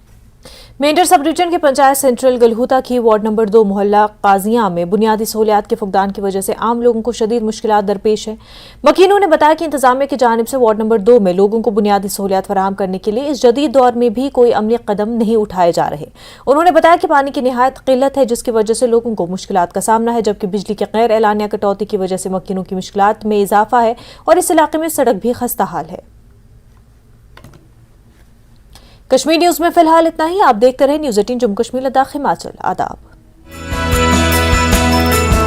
मेंढर सब डिवीजन के पंचायत सेंट्रल गलहूता की वार्ड नंबर 2 मोहल्ला काजियां में बुनियादी सहूलियात के फुकदान की वजह से आम लोगों को शदीद मुश्किलात दरपेश है। मकीनों ने बताया कि इंतजामिया की जानिब से वार्ड नंबर 2 में लोगों को बुनियादी सहूलियात फराहम करने के लिए इस जदीद दौर में भी कोई अमली कदम नहीं उठाए जा रहे। उन्होंने बताया कि पानी की निहायत किल्लत है, जिसकी वजह से लोगों को मुश्किलात का सामना है, जबकि बिजली के गैर एलानिया कटौती की वजह से मकीनों की मुश्किलात में इजाफा है और इस इलाके में सड़क भी खस्ता हाल है। कश्मीर न्यूज में फिलहाल इतना ही। आप देखते रहे न्यूज़ 18 जम्मू कश्मीर लद्दाख हिमाचल। आदाब।